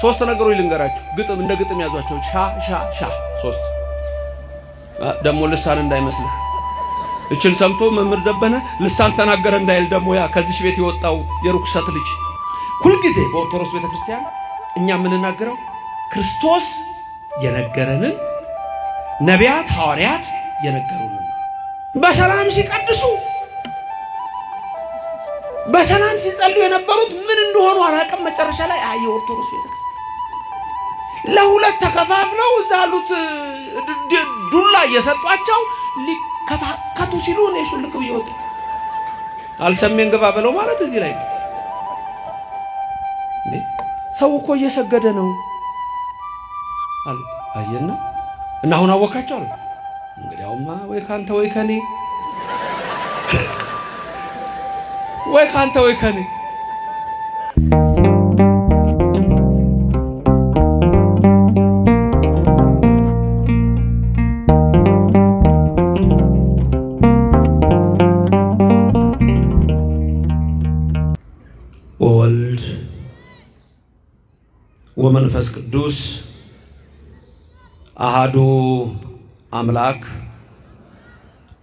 ሶስት ነገሮች ልንገራችሁ ግጥም እንደ ግጥም ያዟቸው ሻ ሻ ሻ ሶስት ደሞ ልሳን እንዳይመስልህ እችን ሰምቶ መምህር ዘበነ ልሳን ተናገረ እንዳይል ደሞ ያ ከዚህ ቤት የወጣው የርኩሰት ልጅ ሁሉ ጊዜ በኦርቶዶክስ ቤተክርስቲያን እኛ ምንናገረው ክርስቶስ የነገረንን ነቢያት ሐዋርያት የነገሩንን በሰላም ሲቀድሱ በሰላም ሲጸልዩ የነበሩት ምን እንደሆኑ አላቀም መጨረሻ ላይ አይ ኦርቶዶክስ ቤተክርስቲያን ለሁለት ተከፋፍለው ዛሉት ዱላ እየሰጧቸው ሊከታከቱ ሲሉ ነው ሹልክ ቢወጡ አልሰሜን ገባ በለው ማለት እዚህ ላይ ሰው እኮ እየሰገደ ነው አሉ አየና እና አሁን አወካቸው አሉ እንግዲያውማ ወይ ካንተ ወይ ከኔ ወይ ካንተ ወይ ከኔ ወልድ ወመንፈስ ቅዱስ አሃዱ አምላክ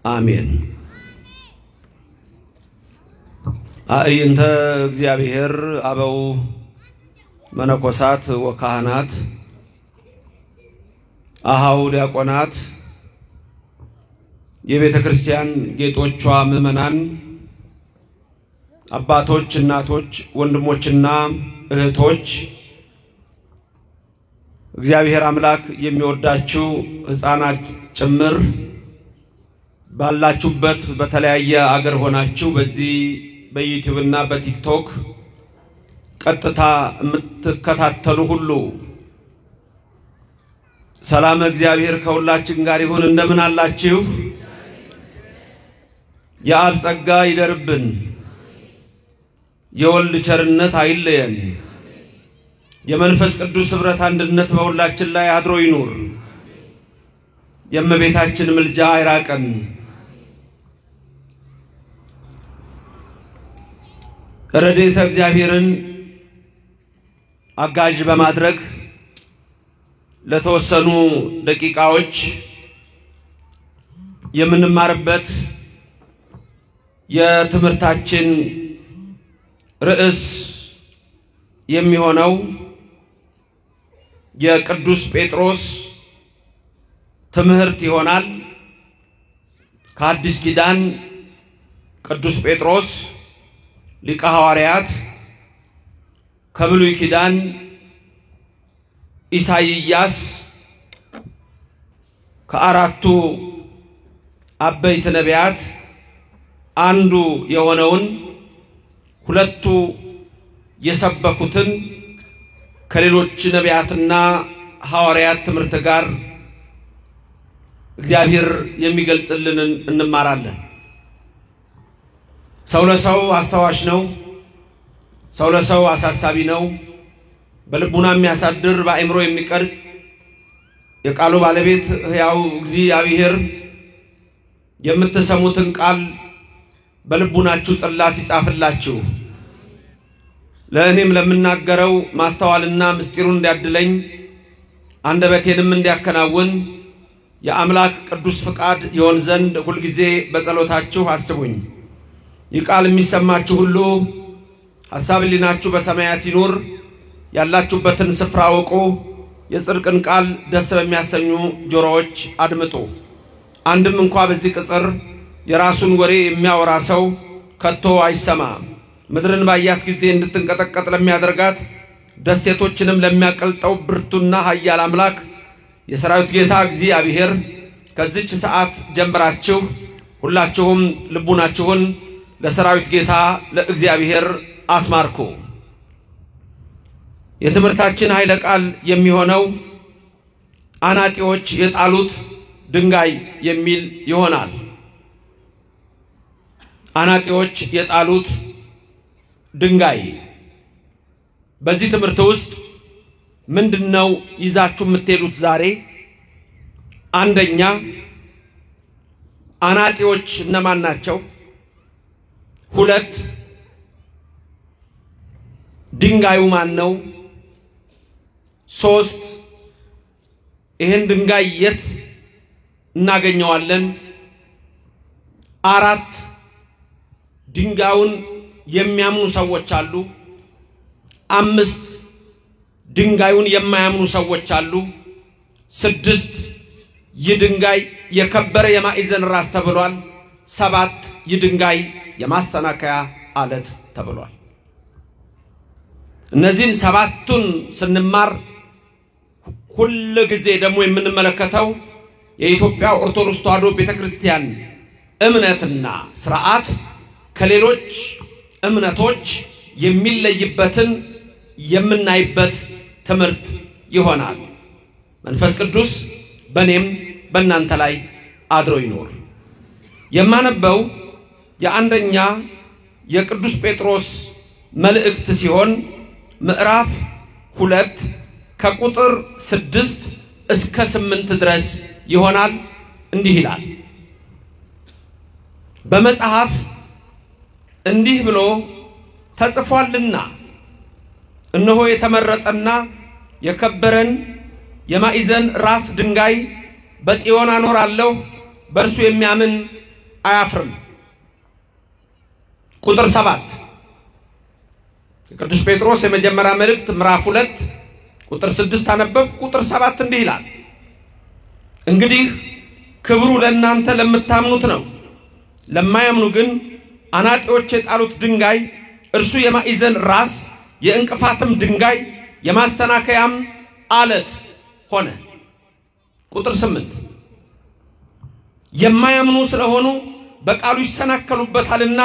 አሜን። አእይንተ እግዚአብሔር አበው መነኮሳት ወካህናት አሃው ዲያቆናት የቤተ ክርስቲያን ጌጦቿ ምእመናን አባቶች እናቶች ወንድሞችና እህቶች እግዚአብሔር አምላክ የሚወዳችሁ ሕፃናት ጭምር ባላችሁበት በተለያየ አገር ሆናችሁ በዚህ በዩቲዩብ እና በቲክቶክ ቀጥታ የምትከታተሉ ሁሉ ሰላም እግዚአብሔር ከሁላችን ጋር ይሁን። እንደምን አላችሁ? የአብ ጸጋ ይደርብን፣ የወልድ ቸርነት አይለየን፣ የመንፈስ ቅዱስ ኅብረት አንድነት በሁላችን ላይ አድሮ ይኑር። የእመቤታችን ምልጃ አይራቀን። ረድኤተ እግዚአብሔርን አጋዥ በማድረግ ለተወሰኑ ደቂቃዎች የምንማርበት የትምህርታችን ርዕስ የሚሆነው የቅዱስ ጴጥሮስ ትምህርት ይሆናል። ከአዲስ ኪዳን ቅዱስ ጴጥሮስ ሊቀ ሐዋርያት፣ ከብሉይ ኪዳን ኢሳይያስ፣ ከአራቱ አበይት ነቢያት አንዱ የሆነውን ሁለቱ የሰበኩትን ከሌሎች ነቢያትና ሐዋርያት ትምህርት ጋር እግዚአብሔር የሚገልጽልንን እንማራለን። ሰው ለሰው አስተዋሽ ነው። ሰው ለሰው አሳሳቢ ነው። በልቡና የሚያሳድር በአእምሮ የሚቀርጽ የቃሉ ባለቤት ሕያው እግዚአብሔር የምትሰሙትን ቃል በልቡናችሁ ጽላት ይጻፍላችሁ። ለእኔም ለምናገረው ማስተዋልና ምስጢሩን እንዲያድለኝ አንደበቴንም እንዲያከናውን የአምላክ ቅዱስ ፍቃድ ይሆን ዘንድ ሁሉ ጊዜ በጸሎታችሁ አስቡኝ። ይቃል የሚሰማችሁ ሁሉ ሐሳብ ሊናችሁ በሰማያት ይኑር። ያላችሁበትን ስፍራ አውቁ። የጽድቅን ቃል ደስ በሚያሰኙ ጆሮዎች አድምጡ። አንድም እንኳን በዚህ ቅጽር የራሱን ወሬ የሚያወራ ሰው ከቶ አይሰማ። ምድርን ባያት ጊዜ እንድትንቀጠቀጥ ለሚያደርጋት ደሴቶችንም ለሚያቀልጠው ብርቱና ኃያል አምላክ የሰራዊት ጌታ እግዚአብሔር ከዚች ሰዓት ጀምራችሁ ሁላችሁም ልቡናችሁን ለሰራዊት ጌታ ለእግዚአብሔር አስማርኩ። የትምህርታችን ኃይለ ቃል የሚሆነው አናጢዎች የጣሉት ድንጋይ የሚል ይሆናል። አናጢዎች የጣሉት ድንጋይ። በዚህ ትምህርት ውስጥ ምንድነው ይዛችሁ የምትሄዱት ዛሬ? አንደኛ አናጢዎች እነማን ናቸው? ሁለት ድንጋዩ ማን ነው? 3 ይሄን ድንጋይ የት እናገኘዋለን? 4 ድንጋዩን የሚያምኑ ሰዎች አሉ። 5 ድንጋዩን የማያምኑ ሰዎች አሉ። 6 ይህ ድንጋይ የከበረ የማዕዘን ራስ ተብሏል። 7 ይህ ድንጋይ የማሰናከያ አለት ተብሏል። እነዚህን 7ቱን ስንማር ሁሉ ጊዜ ደግሞ የምንመለከተው የኢትዮጵያ ኦርቶዶክስ ተዋሕዶ ቤተክርስቲያን እምነትና ሥርዓት ከሌሎች እምነቶች የሚለይበትን የምናይበት ትምህርት ይሆናል። መንፈስ ቅዱስ በእኔም በእናንተ ላይ አድሮ ይኖር። የማነበው የአንደኛ የቅዱስ ጴጥሮስ መልእክት ሲሆን ምዕራፍ 2 ከቁጥር 6 እስከ 8 ድረስ ይሆናል። እንዲህ ይላል። በመጽሐፍ እንዲህ ብሎ ተጽፏልና እነሆ የተመረጠና የከበረን የማዕዘን ራስ ድንጋይ በጽዮን አኖራለሁ፣ በእርሱ የሚያምን አያፍርም። ቁጥር 7 የቅዱስ ጴጥሮስ የመጀመሪያ መልእክት ምዕራፍ 2 ቁጥር 6 አነበብ። ቁጥር 7 እንዲህ ይላል። እንግዲህ ክብሩ ለእናንተ ለምታምኑት ነው። ለማያምኑ ግን አናጢዎች የጣሉት ድንጋይ እርሱ የማዕዘን ራስ የእንቅፋትም ድንጋይ የማሰናከያም አለት ሆነ። ቁጥር 8 የማያምኑ ስለሆኑ በቃሉ ይሰናከሉበታልና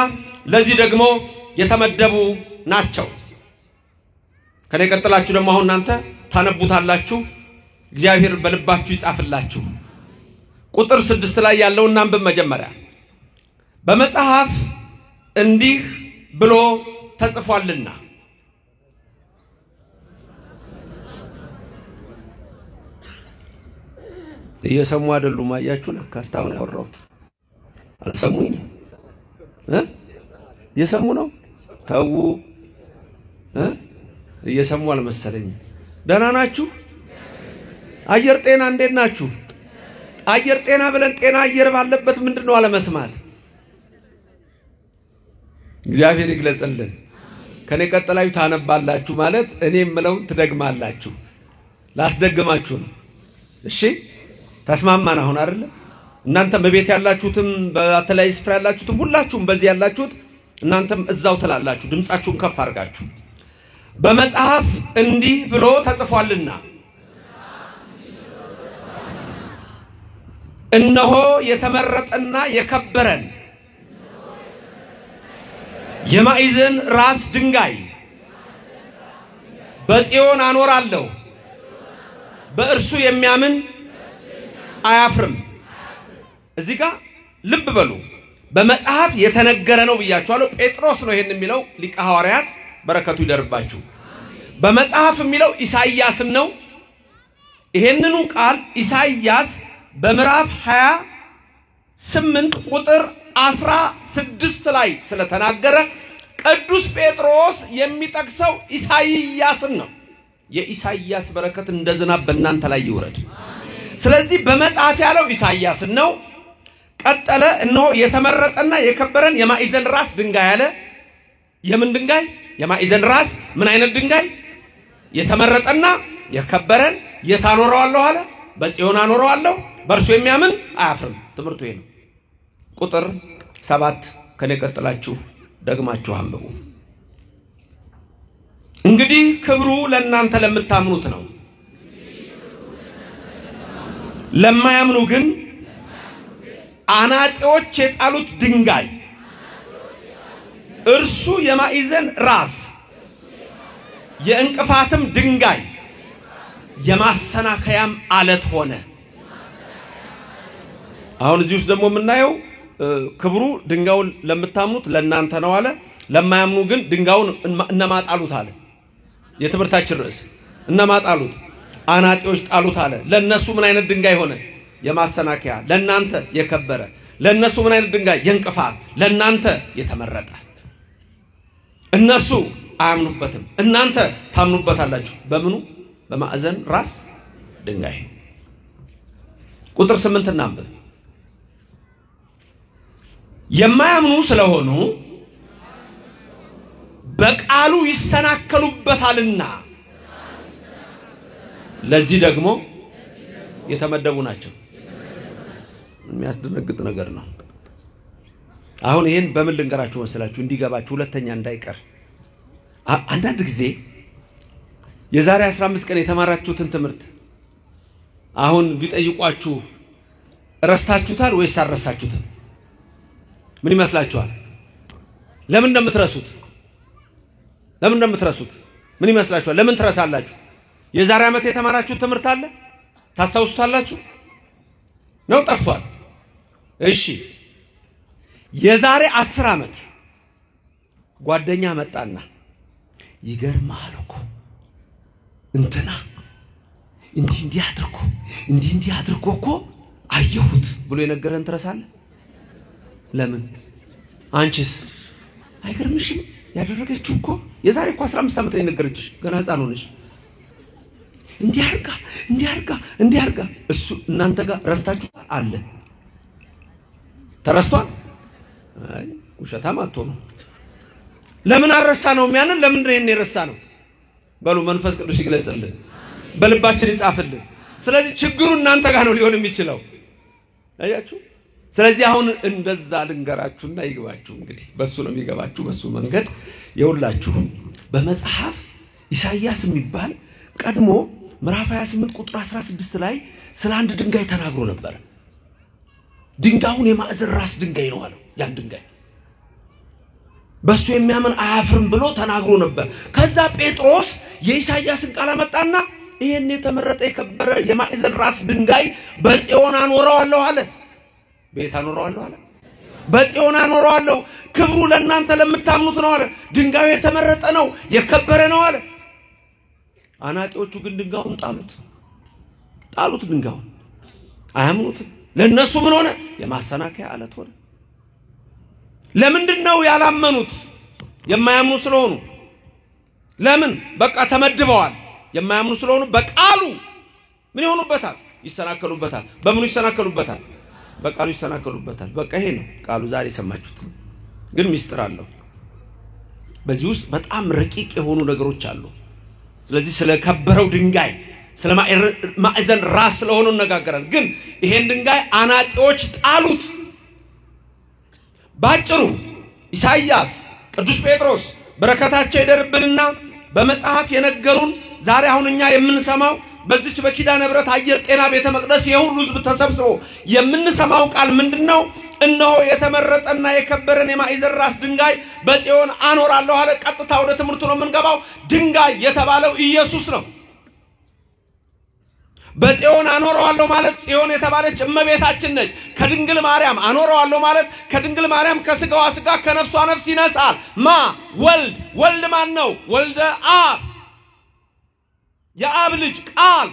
ለዚህ ደግሞ የተመደቡ ናቸው። ከኔ ቀጥላችሁ ደግሞ አሁን እናንተ ታነቡታላችሁ። እግዚአብሔር በልባችሁ ይጻፍላችሁ። ቁጥር 6 ላይ ያለው እናንብብ። መጀመሪያ በመጽሐፍ እንዲህ ብሎ ተጽፏልና እየሰሙ አይደሉም። አያችሁ ለካ አስታውን ያወራሁት አልሰሙኝ እየሰሙ ነው። ተው እየሰሙ አልመሰለኝ። ደህና ናችሁ? አየር ጤና እንዴት ናችሁ? አየር ጤና ብለን ጤና አየር ባለበት ምንድነው አለመስማት? እግዚአብሔር ይግለጽልን። ከኔ ቀጥላችሁ ታነባላችሁ ማለት እኔ የምለው ትደግማላችሁ። ላስደግማችሁ ነው። እሺ ተስማማን አሁን አይደል? እናንተ በቤት ያላችሁትም በተለያየ ስፍራ ያላችሁትም ሁላችሁም በዚህ ያላችሁት እናንተም እዛው ትላላችሁ። ድምጻችሁን ከፍ አድርጋችሁ በመጽሐፍ እንዲህ ብሎ ተጽፏልና እነሆ የተመረጠና የከበረን የማዕዘን ራስ ድንጋይ በጽዮን አኖራለሁ፣ በእርሱ የሚያምን አያፍርም። እዚህ ጋር ልብ በሉ። በመጽሐፍ የተነገረ ነው ብያችኋለሁ። ጴጥሮስ ነው ይሄን የሚለው። ሊቀ ሐዋርያት በረከቱ ይደርባችሁ። በመጽሐፍ የሚለው ኢሳይያስን ነው። ይሄንኑ ቃል ኢሳይያስ በምዕራፍ 28 ቁጥር 16 ላይ ስለተናገረ ቅዱስ ጴጥሮስ የሚጠቅሰው ኢሳይያስን ነው። የኢሳይያስ በረከት እንደ ዝናብ በእናንተ ላይ ይውረድ። ስለዚህ በመጽሐፍ ያለው ኢሳይያስን ነው። ቀጠለ። እነሆ የተመረጠና የከበረን የማዕዘን ራስ ድንጋይ አለ። የምን ድንጋይ? የማዕዘን ራስ። ምን አይነት ድንጋይ? የተመረጠና የከበረን የታኖረዋለሁ አለ። በጽዮን አኖረዋለሁ፣ በእርሱ የሚያምን አያፍርም። ትምህርቱ ይሄ ነው። ቁጥር 7 ከኔ ቀጥላችሁ ደግማችሁ አንብቡ። እንግዲህ ክብሩ ለእናንተ ለምታምኑት ነው። ለማያምኑ ግን አናጢዎች የጣሉት ድንጋይ እርሱ የማዕዘን ራስ የእንቅፋትም ድንጋይ የማሰናከያም አለት ሆነ። አሁን እዚህ ውስጥ ደግሞ የምናየው ክብሩ ድንጋዩን ለምታምኑት ለእናንተ ነው አለ። ለማያምኑ ግን ድንጋዩን እነማጣሉት አለ። የትምህርታችን ርዕስ እነማጣሉት? አናጢዎች ጣሉት አለ። ለነሱ ምን አይነት ድንጋይ ሆነ? የማሰናከያ። ለናንተ የከበረ። ለነሱ ምን አይነት ድንጋይ? የእንቅፋት። ለናንተ የተመረጠ። እነሱ አያምኑበትም፣ እናንተ ታምኑበታላችሁ። በምኑ? በማዕዘን ራስ ድንጋይ። ቁጥር 8 እናንብብ። የማያምኑ ስለሆኑ በቃሉ ይሰናከሉበታልና ለዚህ ደግሞ የተመደቡ ናቸው። የሚያስደነግጥ ነገር ነው። አሁን ይሄን በምን ልንገራችሁ መሰላችሁ እንዲገባችሁ ሁለተኛ እንዳይቀር። አንዳንድ ጊዜ የዛሬ 15 ቀን የተማራችሁትን ትምህርት አሁን ቢጠይቋችሁ ረስታችሁታል ወይስ አልረሳችሁትም? ምን ይመስላችኋል? ለምን እንደምትረሱት ምን ይመስላችኋል? ለምን ትረሳላችሁ? የዛሬ ዓመት የተማራችሁት ትምህርት አለ ታስታውሱታላችሁ ነው? ጠፍቷል? እሺ የዛሬ 10 ዓመት ጓደኛ መጣና ይገርማል እኮ እንትና እንዲህ አድርጎ እኮ አየሁት ብሎ የነገረን ትረሳለህ? ለምን? አንቺስ አይገርምሽም? ያደረገችው እኮ የዛሬ እኮ 15 ዓመት ላይ ነገረችሽ። ገና ሕፃን ሆነሽ እንዲህ አርጋ እሱ እናንተ ጋር ረስታችሁ አለ። ተረስቷል? አይ ውሸታም አትሆኑ። ለምን አረሳ ነው የሚያንን? ለምን ነው የረሳ ነው? በሉ መንፈስ ቅዱስ ይግለጽልን፣ በልባችን ይጻፍልን። ስለዚህ ችግሩ እናንተ ጋር ነው ሊሆን የሚችለው። አያችሁ? ስለዚህ አሁን እንደዛ ልንገራችሁና ይግባችሁ። እንግዲህ በሱ ነው የሚገባችሁ፣ በሱ መንገድ የውላችሁ። በመጽሐፍ ኢሳይያስ የሚባል ቀድሞ ምዕራፍ 28 ቁጥር 16 ላይ ስለ አንድ ድንጋይ ተናግሮ ነበር። ድንጋዩን የማዕዘን ራስ ድንጋይ ነው አለው። ያን ድንጋይ በሱ የሚያምን አያፍርም ብሎ ተናግሮ ነበር። ከዛ ጴጥሮስ የኢሳይያስን ቃል አመጣና ይሄን የተመረጠ የከበረ የማዕዘን ራስ ድንጋይ በጽዮን አኖረዋለሁ አለ። ቤት አኖረዋለሁ አለ። በጽዮን አኖረዋለሁ፣ ክብሩ ለእናንተ ለምታምኑት ነው አለ። ድንጋዩ የተመረጠ ነው፣ የከበረ ነው አለ። አናጢዎቹ ግን ድንጋዩን ጣሉት። ድንጋዩን አያምኑትም። ለነሱ ምን ሆነ? የማሰናከያ አለት ሆነ። ለምንድነው ያላመኑት? የማያምኑ ስለሆኑ። ለምን? በቃ ተመድበዋል። የማያምኑ ስለሆኑ በቃሉ ምን ይሆኑበታል? ይሰናከሉበታል። በምኑ ይሰናከሉበታል? በቃሉ ይሰናከሉበታል። በቃ ይሄ ነው ቃሉ። ዛሬ ሰማችሁት። ግን ሚስጥር አለው። በዚህ ውስጥ በጣም ረቂቅ የሆኑ ነገሮች አሉ። ስለዚህ ስለ ከበረው ድንጋይ ስለ ማዕዘን ራስ ስለሆነ እንነጋገራለን። ግን ይሄን ድንጋይ አናጢዎች ጣሉት። ባጭሩ ኢሳይያስ፣ ቅዱስ ጴጥሮስ በረከታቸው ይደርብንና በመጽሐፍ የነገሩን ዛሬ አሁን እኛ የምንሰማው በዚች በኪዳነ ምሕረት አየር ጤና ቤተ መቅደስ የሁሉ ሕዝብ ተሰብስቦ የምንሰማው ቃል ምንድነው? እነሆ የተመረጠና የከበረን የማዕዘን ራስ ድንጋይ በጽዮን አኖራለሁ አለ። ቀጥታ ወደ ትምህርቱ ነው የምንገባው። ድንጋይ የተባለው ኢየሱስ ነው። በጽዮን አኖረዋለሁ ማለት ጽዮን የተባለች እመቤታችን ነች። ከድንግል ማርያም አኖረዋለሁ ማለት ከድንግል ማርያም ከስጋዋ ስጋ ከነፍሷ ነፍስ ይነሳል። ወልድ ማን ነው? ወልደ አብ፣ የአብ ልጅ ቃል።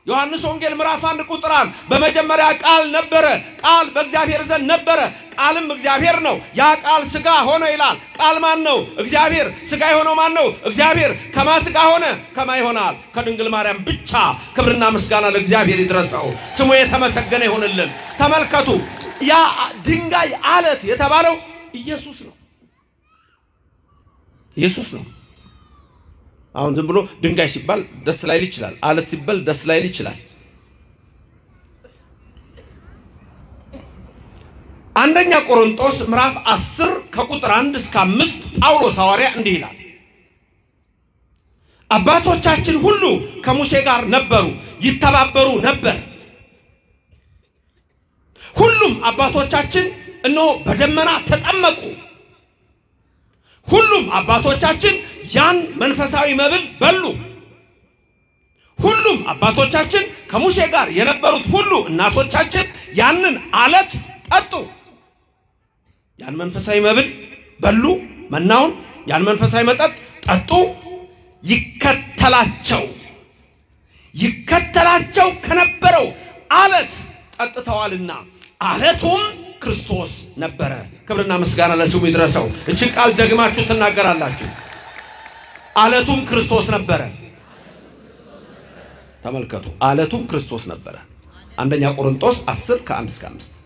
ዮሐንስ ወንጌል ምዕራፍ 1 ቁጥር 1 በመጀመሪያ ቃል ነበረ፣ ቃል በእግዚአብሔር ዘንድ ነበረ፣ ቃልም እግዚአብሔር ነው። ያ ቃል ስጋ ሆነ ይላል። ቃል ማን ነው? እግዚአብሔር። ስጋ የሆነው ማን ነው? እግዚአብሔር። ከማ ስጋ ሆነ? ከማ ይሆናል? ከድንግል ማርያም ብቻ። ክብርና ምስጋና ለእግዚአብሔር ይድረሰው፣ ስሙ የተመሰገነ ይሁንልን። ተመልከቱ፣ ያ ድንጋይ አለት የተባለው ኢየሱስ ነው። ኢየሱስ ነው። አሁን ዝም ብሎ ድንጋይ ሲባል ደስ ላይል ይችላል። አለት ሲባል ደስ ላይል ይችላል። አንደኛ ቆሮንቶስ ምዕራፍ 10 ከቁጥር 1 እስከ 5 ጳውሎስ ሐዋርያ እንዲህ ይላል። አባቶቻችን ሁሉ ከሙሴ ጋር ነበሩ፣ ይተባበሩ ነበር። ሁሉም አባቶቻችን እነሆ በደመና ተጠመቁ። ሁሉም አባቶቻችን ያን መንፈሳዊ መብል በሉ። ሁሉም አባቶቻችን ከሙሴ ጋር የነበሩት ሁሉ እናቶቻችን ያንን አለት ጠጡ። ያን መንፈሳዊ መብል በሉ፣ መናውን ያን መንፈሳዊ መጠጥ ጠጡ። ይከተላቸው ከነበረው አለት ጠጥተዋልና አለቱም ክርስቶስ ነበረ። ክብርና ምስጋና ለስሙ ይድረሰው። እቺን ቃል ደግማችሁ ትናገራላችሁ። አለቱም ክርስቶስ ነበረ። ተመልከቱ አለቱም ክርስቶስ ነበረ። አንደኛ ቆሮንቶስ 10 ከ1 እስከ 5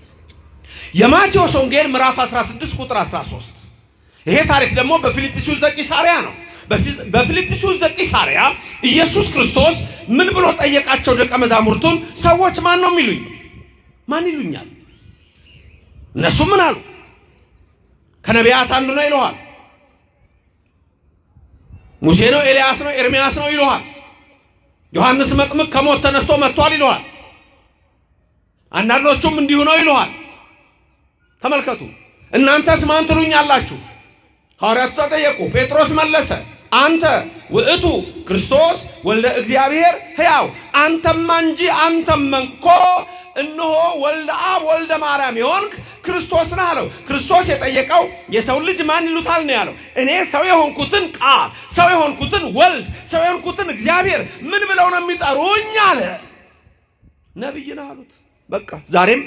የማቴዎስ ወንጌል ምዕራፍ 16 ቁጥር 13 ይሄ ታሪክ ደግሞ በፊልጵስዩስ ዘቂሳርያ ነው። በፊልጵስዩስ ዘቂሳርያ ኢየሱስ ክርስቶስ ምን ብሎ ጠየቃቸው ደቀ መዛሙርቱን? ሰዎች ማን ነው የሚሉኝ? ማን ይሉኛል? እነሱ ምን አሉ? ከነቢያት አንዱ ነው ይለዋል። ሙሴ ነው፣ ኤልያስ ነው፣ ኤርሚያስ ነው ይለዋል። ዮሐንስ መጥምቅ ከሞት ተነስቶ መጥቷል ይለዋል። አንዳንዶቹም እንዲሁ ነው ይለዋል። ተመልከቱ እናንተስ ማን ትሉኛላችሁ? ሐዋርያቱ ተጠየቁ። ጴጥሮስ መለሰ አንተ ውእቱ ክርስቶስ ወልደ እግዚአብሔር ሕያው አንተማ እንጂ አንተማ እኮ እነሆ ወልደ አብ ወልደ ማርያም የሆንክ ክርስቶስ ነህ አለው። ክርስቶስ የጠየቀው የሰው ልጅ ማን ይሉታል ነው ያለው። እኔ ሰው የሆንኩትን ቃል፣ ሰው የሆንኩትን ወልድ፣ ሰው የሆንኩትን እግዚአብሔር ምን ብለው ነው የሚጠሩኝ አለ። ነብይ ነህ አሉት። በቃ ዛሬም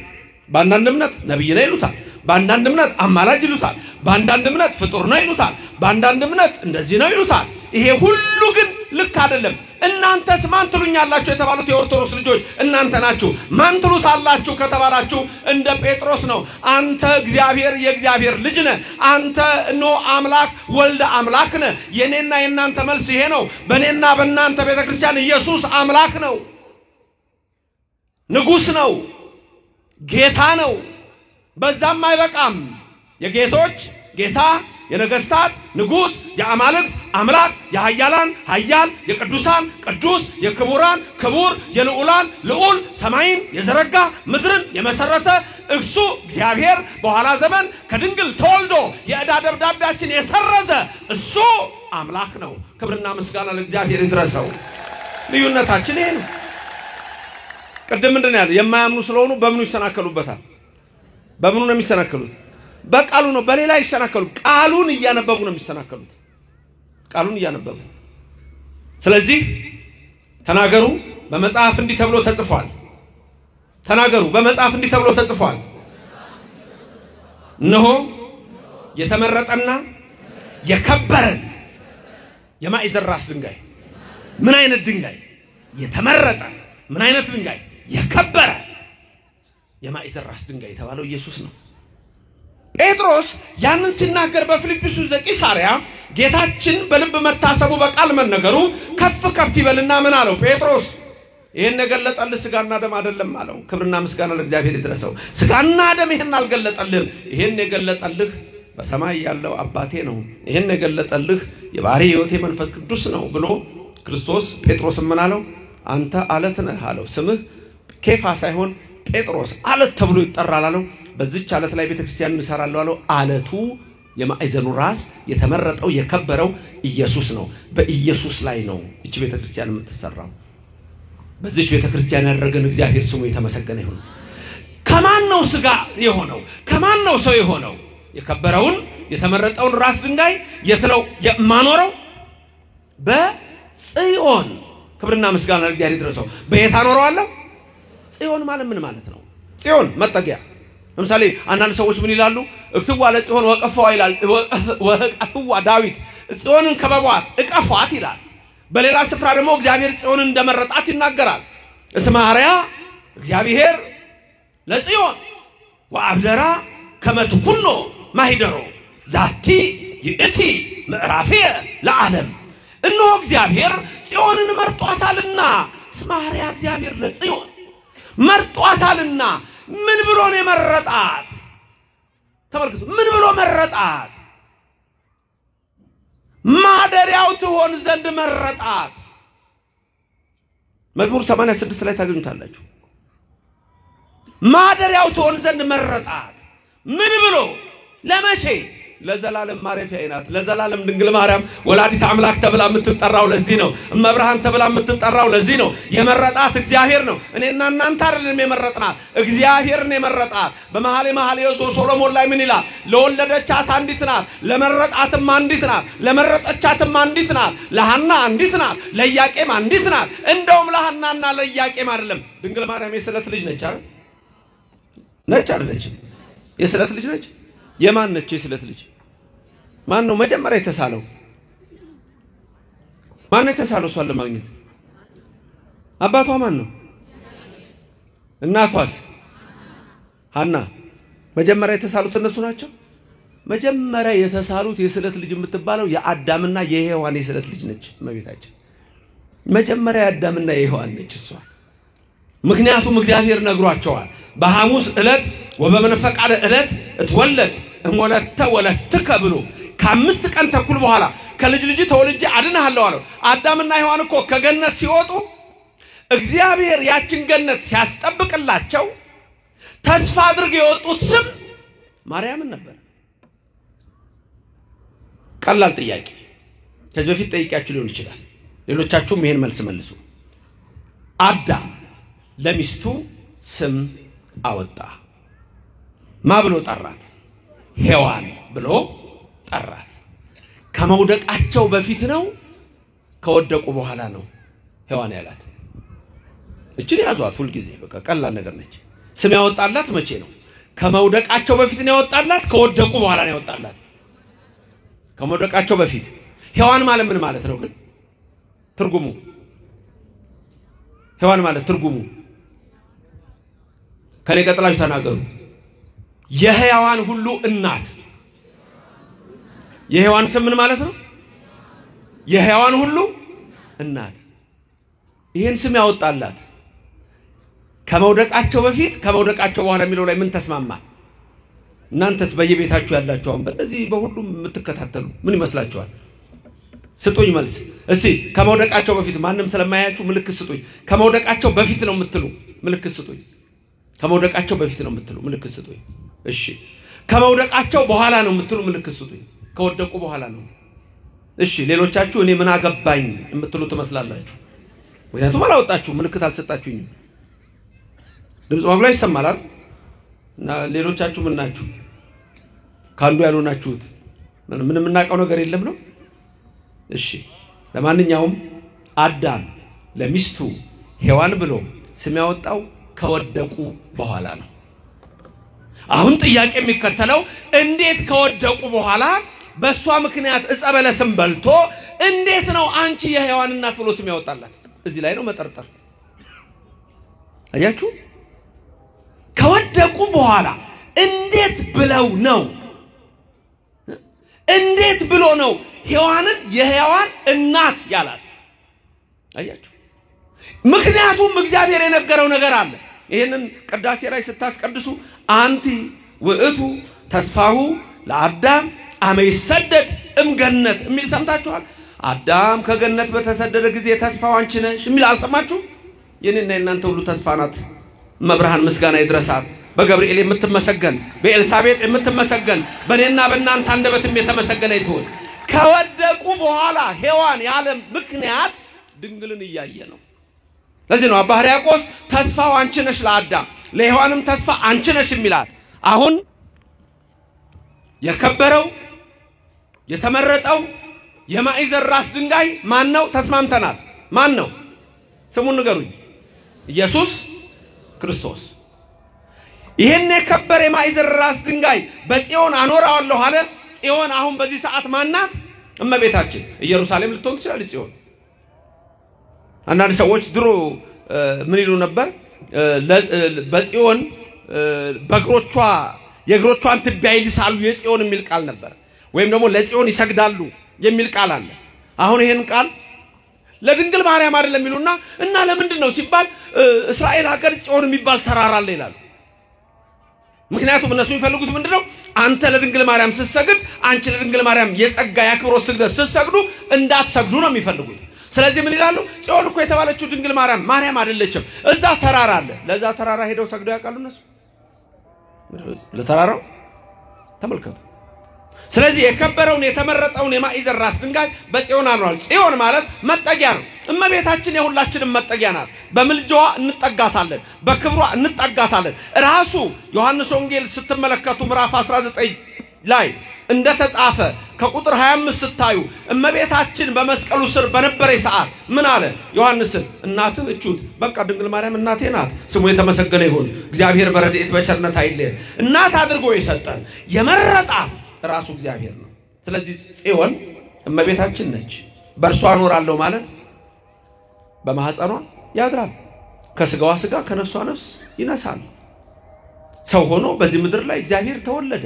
በአንዳንድ እምነት ነብይ ነው ይሉታል፣ በአንዳንድ እምነት አማላጅ ይሉታል፣ በአንዳንድ እምነት ፍጡር ነው ይሉታል፣ በአንዳንድ እምነት እንደዚህ ነው ይሉታል። ይሄ ሁሉ ግን ልክ አይደለም። እናንተስ ማን ትሉኛላችሁ የተባሉት የኦርቶዶክስ ልጆች እናንተ ናችሁ። ማን ትሉታላችሁ ከተባላችሁ እንደ ጴጥሮስ ነው። አንተ እግዚአብሔር የእግዚአብሔር ልጅ ነህ፣ አንተ እነሆ አምላክ ወልደ አምላክ ነህ። የኔና የናንተ መልስ ይሄ ነው። በኔና በእናንተ ቤተክርስቲያን ኢየሱስ አምላክ ነው፣ ንጉስ ነው፣ ጌታ ነው። በዛም አይበቃም። የጌቶች ጌታ፣ የነገስታት ንጉስ፣ የአማልክት አምላክ፣ የኃያላን ኃያል፣ የቅዱሳን ቅዱስ፣ የክቡራን ክቡር፣ የልዑላን ልዑል፣ ሰማይን የዘረጋ ምድርን የመሰረተ እርሱ እግዚአብሔር በኋላ ዘመን ከድንግል ተወልዶ የዕዳ ደብዳቤያችን የሰረዘ እሱ አምላክ ነው። ክብርና ምስጋና ለእግዚአብሔር ይድረሰው። ልዩነታችን ይሄ ነው። ቅድም ምንድን ያለው? የማያምኑ ስለሆኑ በምኑ ይሰናከሉበታል? በምኑ ነው የሚሰናከሉት? በቃሉ ነው። በሌላ ይሰናከሉ። ቃሉን እያነበቡ ነው የሚሰናከሉት። ቃሉን እያነበቡ። ስለዚህ ተናገሩ በመጽሐፍ እንዲህ ተብሎ ተጽፏል። ተናገሩ በመጽሐፍ እንዲህ ተብሎ ተጽፏል። እነሆ የተመረጠና የከበረ የማዕዘን ራስ ድንጋይ። ምን አይነት ድንጋይ? የተመረጠ። ምን አይነት ድንጋይ? የከበረ የማዕዘን ራስ ድንጋይ የተባለው ኢየሱስ ነው። ጴጥሮስ ያንን ሲናገር በፊልጵስዩስ ዘቂሳርያ ጌታችን በልብ መታሰቡ በቃል መነገሩ ከፍ ከፍ ይበልና ምን አለው? ጴጥሮስ ይሄን የገለጠልህ ስጋና ደም አይደለም አለው። ክብርና ምስጋና ለእግዚአብሔር ይድረሰው። ስጋና ደም ይሄን አልገለጠልህም፣ ይሄን የገለጠልህ በሰማይ ያለው አባቴ ነው። ይሄን የገለጠልህ የባሕርይ ሕይወቴ መንፈስ ቅዱስ ነው ብሎ ክርስቶስ ጴጥሮስ ምን አለው? አንተ አለት ነህ አለው። ስምህ ኬፋ ሳይሆን ጴጥሮስ አለት ተብሎ ይጠራል አለው። በዚች አለት ላይ ቤተክርስቲያን እንሰራለሁ አለው። አለቱ የማዕዘኑ ራስ የተመረጠው የከበረው ኢየሱስ ነው። በኢየሱስ ላይ ነው እቺ ቤተክርስቲያን የምትሰራው። በዚች ቤተክርስቲያን ያደረገን እግዚአብሔር ስሙ የተመሰገነ ይሁን። ከማን ነው ስጋ የሆነው? ከማን ነው ሰው የሆነው? የከበረውን የተመረጠውን ራስ ድንጋይ የትለው የማኖረው በጽዮን። ክብርና ምስጋና ለእግዚአብሔር ይድረሰው። በየት አኖረዋለሁ? ጽዮን ማለት ምን ማለት ነው? ጽዮን መጠጊያ። ለምሳሌ አንዳንድ ሰዎች ምን ይላሉ? እክትዋ ለጽዮን ወቀፈዋ ይላል። ወቀፈዋ ዳዊት ጽዮንን ከበቧት እቀፏት ይላል። በሌላ ስፍራ ደግሞ እግዚአብሔር ጽዮንን እንደመረጣት ይናገራል። እስመ አርያ እግዚአብሔር ለጽዮን ወአብደራ ከመ ትኩኖ ማሂደሮ ዛቲ ይእቲ ምዕራፌ ለዓለም። እነሆ እግዚአብሔር ጽዮንን መርጧታልና። እስመ አርያ እግዚአብሔር ለጽዮን መርጧታልና። ምን ብሎ ነው የመረጣት? ተመልከቱ። ምን ብሎ መረጣት? ማደሪያው ትሆን ዘንድ መረጣት። መዝሙር 86 ላይ ታገኙታላችሁ። ማደሪያው ትሆን ዘንድ መረጣት። ምን ብሎ? ለመቼ? ለዘላለም ማረፊያዬ ናት። ለዘላለም ድንግል ማርያም ወላዲተ አምላክ ተብላ የምትጠራው ለዚህ ነው። እመብርሃን ተብላ የምትጠራው ለዚህ ነው። የመረጣት እግዚአብሔር ነው። እኔና እናንተ አይደለም የመረጥናት፣ እግዚአብሔር ነው የመረጣት። በመኃልየ መኃልየ ሶሎሞን ላይ ምን ይላል? ለወለደቻት አንዲት ናት፣ ለመረጣትም አንዲት ናት፣ ለመረጠቻትም አንዲት ናት፣ ለሐና አንዲት ናት፣ ለኢያቄም አንዲት ናት። እንደውም ለሐናና ለኢያቄም አይደለም። ድንግል ማርያም የስለት ልጅ ነች አይደል? ነች አይደለችም? የስለት ልጅ ነች። የማን ነች የስለት ልጅ? ማን ነው መጀመሪያ የተሳለው? ማን ነው የተሳለው? እሷን ለማግኘት አባቷ ማን ነው? እናቷስ? ሐና። መጀመሪያ የተሳሉት እነሱ ናቸው። መጀመሪያ የተሳሉት የስለት ልጅ የምትባለው የአዳምና የሔዋን የስለት ልጅ ነች እመቤታችን። መጀመሪያ የአዳምና የሔዋን ነች እሷ። ምክንያቱም እግዚአብሔር ነግሯቸዋል። በሐሙስ ዕለት ወበመንፈቃለ ዕለት እትወለድ እሞለተ ወለትከ ብሎ ከ5 ቀን ተኩል በኋላ ከልጅ ልጅ ተወልጄ አድንሃለሁ አለው። አዳምና ሔዋን እኮ ከገነት ሲወጡ እግዚአብሔር ያችን ገነት ሲያስጠብቅላቸው ተስፋ አድርገው የወጡት ስም ማርያምን ነበር። ቀላል ጥያቄ ከዚህ በፊት ጠይቄያችሁ ሊሆን ይችላል። ሌሎቻችሁም ይሄን መልስ መልሱ። አዳም ለሚስቱ ስም አወጣ። ማ ብሎ ጠራት? ሔዋን ብሎ ጠራት። ከመውደቃቸው በፊት ነው ከወደቁ በኋላ ነው ሔዋን ያላት? እቺን ያዟት ሁሉ ጊዜ በቃ ቀላል ነገር ነች። ስም ያወጣላት መቼ ነው? ከመውደቃቸው በፊት ነው ያወጣላት? ከወደቁ በኋላ ነው ያወጣላት? ከመውደቃቸው በፊት። ሔዋን ማለት ምን ማለት ነው ግን? ትርጉሙ ሔዋን ማለት ትርጉሙ ከኔ ቀጥላችሁ ተናገሩ። የሕያዋን ሁሉ እናት። የሔዋን ስም ምን ማለት ነው? የሕያዋን ሁሉ እናት። ይሄን ስም ያወጣላት ከመውደቃቸው በፊት ከመውደቃቸው በኋላ የሚለው ላይ ምን ተስማማ? እናንተስ በየቤታችሁ ያላችሁ አሁን በዚህ በሁሉም የምትከታተሉ ምን ይመስላችኋል? ስጡኝ መልስ እስቲ። ከመውደቃቸው በፊት ማንንም ስለማያያችሁ ምልክት ስጡኝ። ከመውደቃቸው በፊት ነው የምትሉ ምልክት ስጡኝ። ከመውደቃቸው በፊት ነው የምትሉ ምልክት ስጡኝ። እሺ ከመውደቃቸው በኋላ ነው የምትሉ ምልክት ስጡኝ። ከወደቁ በኋላ ነው። እሺ ሌሎቻችሁ እኔ ምን አገባኝ የምትሉ ትመስላላችሁ። ምክንያቱም አላወጣችሁ ምልክት አልሰጣችሁኝም። ድምጽ ማጉላ ይሰማል አይደል? እና ሌሎቻችሁ ምን ናችሁ? ካንዱ ያልሆናችሁት ምንም እናቀው ነገር የለም ነው። እሺ ለማንኛውም አዳም ለሚስቱ ሔዋን ብሎ ስም ያወጣው ከወደቁ በኋላ ነው። አሁን ጥያቄ የሚከተለው እንዴት ከወደቁ በኋላ በሷ ምክንያት ዕፀ በለስን በልቶ እንዴት ነው አንቺ የሔዋን እናት ብሎ ስም ያወጣላት? እዚህ ላይ ነው መጠርጠር። አያችሁ? ከወደቁ በኋላ እንዴት ብለው ነው? እንዴት ብሎ ነው ሔዋንን የሔዋን እናት ያላት? አያችሁ? ምክንያቱም እግዚአብሔር የነገረው ነገር አለ። ይሄንን ቅዳሴ ላይ ስታስቀድሱ አንቲ ውእቱ ተስፋሁ ለአዳም አመ ይሰደድ እምገነት የሚል ሰምታችኋል። አዳም ከገነት በተሰደደ ጊዜ ተስፋው አንቺ ነሽ የሚል አልሰማችሁ? የኔና የናንተ ሁሉ ተስፋ ናት መብርሃን ምስጋና ይድረሳት። በገብርኤል የምትመሰገን በኤልሳቤጥ የምትመሰገን በኔና በእናንተ አንደበትም የተመሰገነ ይሁን። ከወደቁ በኋላ ሔዋን ያለ ምክንያት ድንግልን እያየ ነው። ለዚህ ነው አባ ሕርያቆስ ተስፋው አንቺ ነሽ ለአዳም ለሔዋንም ተስፋ አንቺ ነሽ የሚላል። አሁን የከበረው የተመረጠው የማዕዘን ራስ ድንጋይ ማን ነው? ተስማምተናል። ማን ነው? ስሙን ንገሩኝ። ኢየሱስ ክርስቶስ። ይሄን የከበረ የማዕዘን ራስ ድንጋይ በጽዮን አኖራዋለሁ አለ። ጽዮን አሁን በዚህ ሰዓት ማናት? እመቤታችን። ኢየሩሳሌም ልትሆን ትችላለች ጽዮን። አንዳንድ ሰዎች ድሮ ምን ይሉ ነበር? በጽዮን በእግሮቿ የእግሮቿን ትቢያ ይልሳሉ የጽዮን የሚል ቃል ነበር። ወይም ደግሞ ለጽዮን ይሰግዳሉ የሚል ቃል አለ። አሁን ይሄን ቃል ለድንግል ማርያም አይደለም ይሉና እና ለምንድን ነው ሲባል እስራኤል ሀገር ጽዮን የሚባል ተራራ አለ ይላሉ። ምክንያቱም እነሱ የሚፈልጉት ምንድነው? አንተ ለድንግል ማርያም ስትሰግድ አንቺ ለድንግል ማርያም የጸጋ ያክብሮት ስግደት ስትሰግዱ እንዳትሰግዱ ነው የሚፈልጉት። ስለዚህ ምን ይላሉ? ጽዮን እኮ የተባለችው ድንግል ማርያም አይደለችም። እዛ ተራራ አለ። ለዛ ተራራ ሄደው ሰግደው ያውቃሉ እነሱ? ለተራራው ተመልከቱ። ስለዚህ የከበረውን የተመረጠውን የማዕዘን ራስ ድንጋይ በጽዮን አኖራል። ጽዮን ማለት መጠጊያ ነው። እመቤታችን የሁላችንም መጠጊያ ናት። በምልጃዋ እንጠጋታለን፣ በክብሯ እንጠጋታለን። ራሱ ዮሐንስ ወንጌል ስትመለከቱ ምዕራፍ 19 ላይ እንደተጻፈ ከቁጥር 25 ስታዩ እመቤታችን በመስቀሉ ስር በነበረ ሰዓት ምን አለ ዮሐንስን? እናትህ እቹት በቃ ድንግል ማርያም እናቴ ናት፣ ስሙ የተመሰገነ ይሁን፣ እግዚአብሔር በረድኤት በቸርነት አይለየን። እናት አድርጎ የሰጠን የመረጣት ራሱ እግዚአብሔር ነው። ስለዚህ ጽዮን እመቤታችን ነች። በእርሷ እኖራለሁ ማለት በማህፀኗ ያድራል። ከስጋዋ ስጋ ከነፍሷ ነፍስ ይነሳል። ሰው ሆኖ በዚህ ምድር ላይ እግዚአብሔር ተወለደ።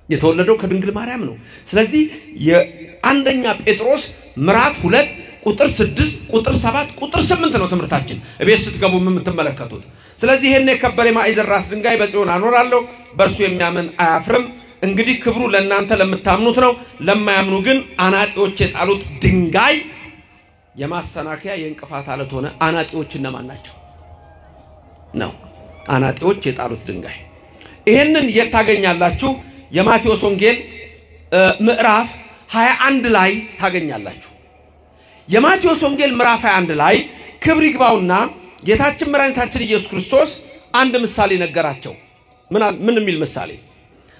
የተወለደው ከድንግል ማርያም ነው። ስለዚህ የአንደኛ ጴጥሮስ ምዕራፍ 2 ቁጥር 6 ቁጥር 7 ቁጥር 8 ነው ትምህርታችን እቤት ስትገቡ የምትመለከቱት። ስለዚህ ይሄን የከበረ ማዕዘን ራስ ድንጋይ በጽዮን አኖራለሁ፣ በእርሱ የሚያምን አያፍርም። እንግዲህ ክብሩ ለእናንተ ለምታምኑት ነው። ለማያምኑ ግን አናጢዎች የጣሉት ድንጋይ የማሰናከያ የእንቅፋት አለት ሆነ። አናጢዎች እነማን ናቸው ነው? አናጢዎች የጣሉት ድንጋይ። ይሄንን የታገኛላችሁ የማቴዎስ ወንጌል ምዕራፍ 21 ላይ ታገኛላችሁ። የማቴዎስ ወንጌል ምዕራፍ 21 ላይ ክብር ይግባውና ጌታችን መድኃኒታችን ኢየሱስ ክርስቶስ አንድ ምሳሌ ነገራቸው። ምን የሚል ምሳሌ?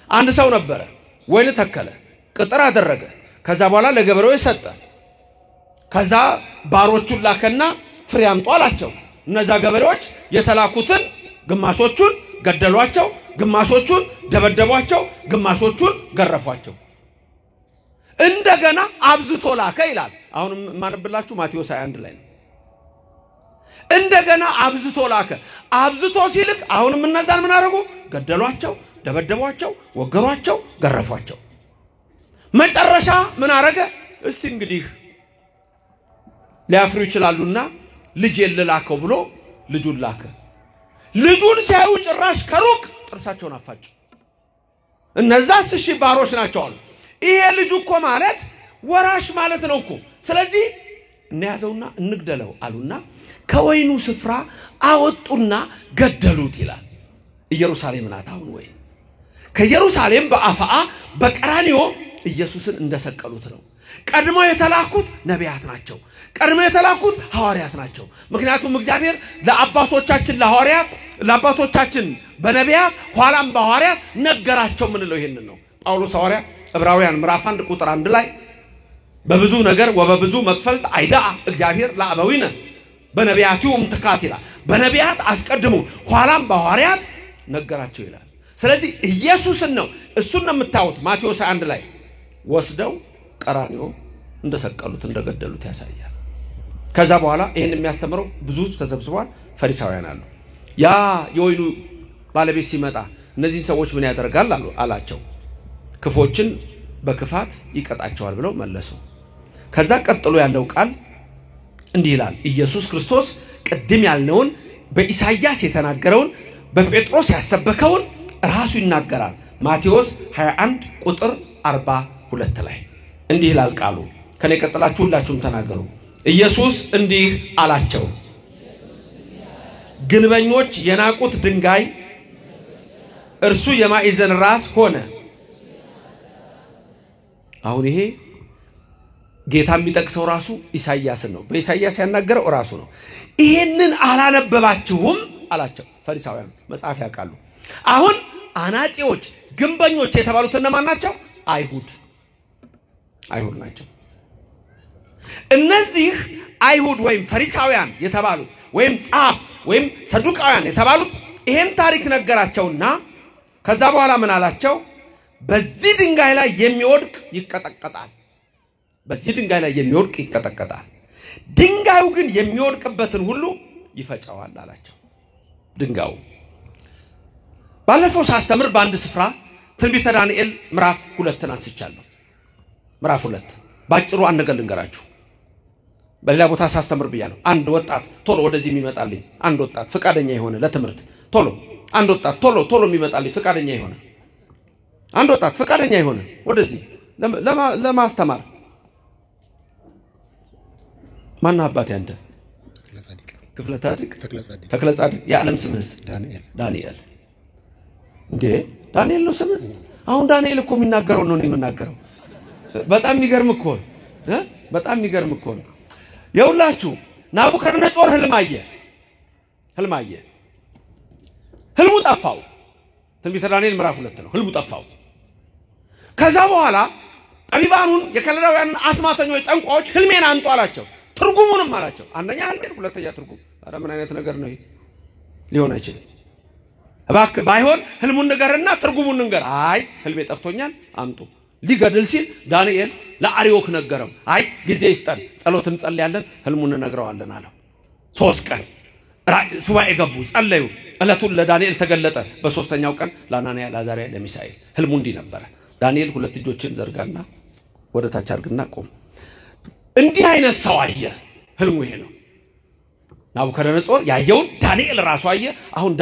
አንድ ሰው ነበረ፣ ወይን ተከለ፣ ቅጥር አደረገ። ከዛ በኋላ ለገበሬዎች ሰጠ። ከዛ ባሮቹን ላከና ፍሬ አምጡ አላቸው። እነዛ ገበሬዎች የተላኩትን ግማሾቹን ገደሏቸው፣ ግማሾቹን ደበደቧቸው፣ ግማሾቹን ገረፏቸው። እንደገና አብዝቶ ላከ ይላል። አሁን ማንብላችሁ ማቴዎስ 21 ላይ ነው። እንደገና አብዝቶ ላከ። አብዝቶ ሲልክ አሁንም እነዛን ምን አደረጉ? ገደሏቸው፣ ደበደቧቸው፣ ወገሯቸው፣ ገረፏቸው። መጨረሻ ምን አደረገ? እስቲ እንግዲህ ሊያፍሩ ይችላሉና ልጄን ልላከው ብሎ ልጁን ላከ። ልጁን ሲያዩ ጭራሽ ከሩቅ ጥርሳቸውን አፋጩ። እነዛስ እሺ ባሮች ናቸው አሉ። ይሄ ልጅ እኮ ማለት ወራሽ ማለት ነው እኮ። ስለዚህ እንያዘውና እንግደለው አሉና ከወይኑ ስፍራ አወጡና ገደሉት ይላል። ኢየሩሳሌም ናት አሁን ወይን። ከኢየሩሳሌም በአፋአ በቀራንዮ ኢየሱስን እንደሰቀሉት ነው። ቀድሞ የተላኩት ነቢያት ናቸው። ቀድሞ የተላኩት ሐዋርያት ናቸው። ምክንያቱም እግዚአብሔር ለአባቶቻችን ለሐዋርያት ለአባቶቻችን በነቢያት ኋላም በሐዋርያት ነገራቸው። ምን ነው ይሄንን ነው ጳውሎስ ሐዋርያ ዕብራውያን ምዕራፍ 1 ቁጥር 1 ላይ በብዙ ነገር ወበብዙ መክፈልት አይዳ እግዚአብሔር ለአበዊነ በነቢያቱም ተካት ይላል። በነቢያት አስቀድሞ ኋላም በሐዋርያት ነገራቸው ይላል። ስለዚህ ኢየሱስን ነው እሱን ነው የምታዩት ማቴዎስ 1 ላይ ወስደው ቀራንዮ እንደሰቀሉት እንደገደሉት ያሳያል። ከዛ በኋላ ይሄን የሚያስተምረው ብዙ ተሰብስቧል። ፈሪሳውያን አሉ። ያ የወይኑ ባለቤት ሲመጣ እነዚህ ሰዎች ምን ያደርጋል አላቸው። ክፎችን በክፋት ይቀጣቸዋል ብለው መለሱ። ከዛ ቀጥሎ ያለው ቃል እንዲህ ይላል። ኢየሱስ ክርስቶስ ቅድም ያልነውን በኢሳይያስ የተናገረውን በጴጥሮስ ያሰበከውን ራሱ ይናገራል። ማቴዎስ 21 ቁጥር 42 ላይ እንዲህ ይላል ቃሉ። ከኔ ቀጥላችሁ ሁላችሁም ተናገሩ። ኢየሱስ እንዲህ አላቸው፣ ግንበኞች የናቁት ድንጋይ እርሱ የማዕዘን ራስ ሆነ። አሁን ይሄ ጌታ የሚጠቅሰው ራሱ ኢሳይያስን ነው። በኢሳይያስ ያናገረው ራሱ ነው። ይሄንን አላነበባችሁም አላቸው። ፈሪሳውያን መጽሐፍ ያውቃሉ። አሁን አናጢዎች ግንበኞች የተባሉት እነማን ናቸው? አይሁድ ናቸው። እነዚህ አይሁድ ወይም ፈሪሳውያን የተባሉት ወይም ጻፍ ወይም ሰዱቃውያን የተባሉት ይሄን ታሪክ ነገራቸውና ከዛ በኋላ ምን አላቸው? በዚህ ድንጋይ ላይ የሚወድቅ ይቀጠቀጣል። በዚህ ድንጋይ ላይ የሚወድቅ ይቀጠቀጣል። ድንጋዩ ግን የሚወድቅበትን ሁሉ ይፈጨዋል አላቸው። ድንጋዩ ባለፈው ሳስተምር በአንድ ስፍራ ትንቢተ ዳንኤል ምዕራፍ 2 አንስቻለሁ። ምዕራፍ 2 ባጭሩ አንድ ነገር ልንገራችሁ። በሌላ ቦታ ሳስተምር ብያለሁ። አንድ ወጣት ቶሎ ወደዚህ የሚመጣልኝ አንድ ወጣት ፍቃደኛ የሆነ ለትምህርት ቶሎ አንድ ወጣት ቶሎ የሚመጣልኝ ፍቃደኛ የሆነ አንድ ወጣት ፍቃደኛ የሆነ ወደዚህ ለማስተማር ማን አባቴ አንተ? ክፍለ ጻድቅ ተክለ ጻድቅ። የዓለም ስምህ ዳንኤል። እንዴ ዳንኤል ነው ስምህ? አሁን ዳንኤል እኮ የሚናገረው ነው የምናገረው። በጣም የሚገርም እኮ በጣም የሚገርም እኮ ነው። የሁላችሁ ናቡከደነጾር ህልም አየ። ህልሙ ጠፋው። ትንቢተ ዳንኤል ምዕራፍ 2 ነው። ህልሙ ጠፋው። ከዛ በኋላ ጠቢባኑን የከለዳውያን አስማተኞች ጠንቋዮች ህልሜን አንጡ አላቸው። ትርጉሙንም አላቸው። አንደኛ ህልሜን፣ ሁለተኛ ትርጉም። አረ ምን አይነት ነገር ነው ይሄ? ሊሆን አይችልም። እባክህ ባይሆን ህልሙን ንገርና ትርጉሙን ንገር። አይ ህልሜ ጠፍቶኛል አምጡ። ሊገድል ሲል ዳንኤል ለአርዮክ ነገረው። አይ ጊዜ ይስጠን፣ ጸሎት እንጸልያለን፣ ህልሙን እንነግረዋለን አለው። 3 ቀን ሱባኤ ገቡ ጸለዩ ዕለቱን ለዳንኤል ተገለጠ በሶስተኛው ቀን ለአናንያ ለአዛርያ ለሚሳኤል ህልሙ እንዲህ ነበር ዳንኤል ሁለት እጆችን ዘርጋና ወደ ታች አርግና ቆም እንዲህ አይነት ሰው አየ ህልሙ ይሄ ነው ናቡከደነጾር ያየው ዳንኤል ራሱ አየ አሁን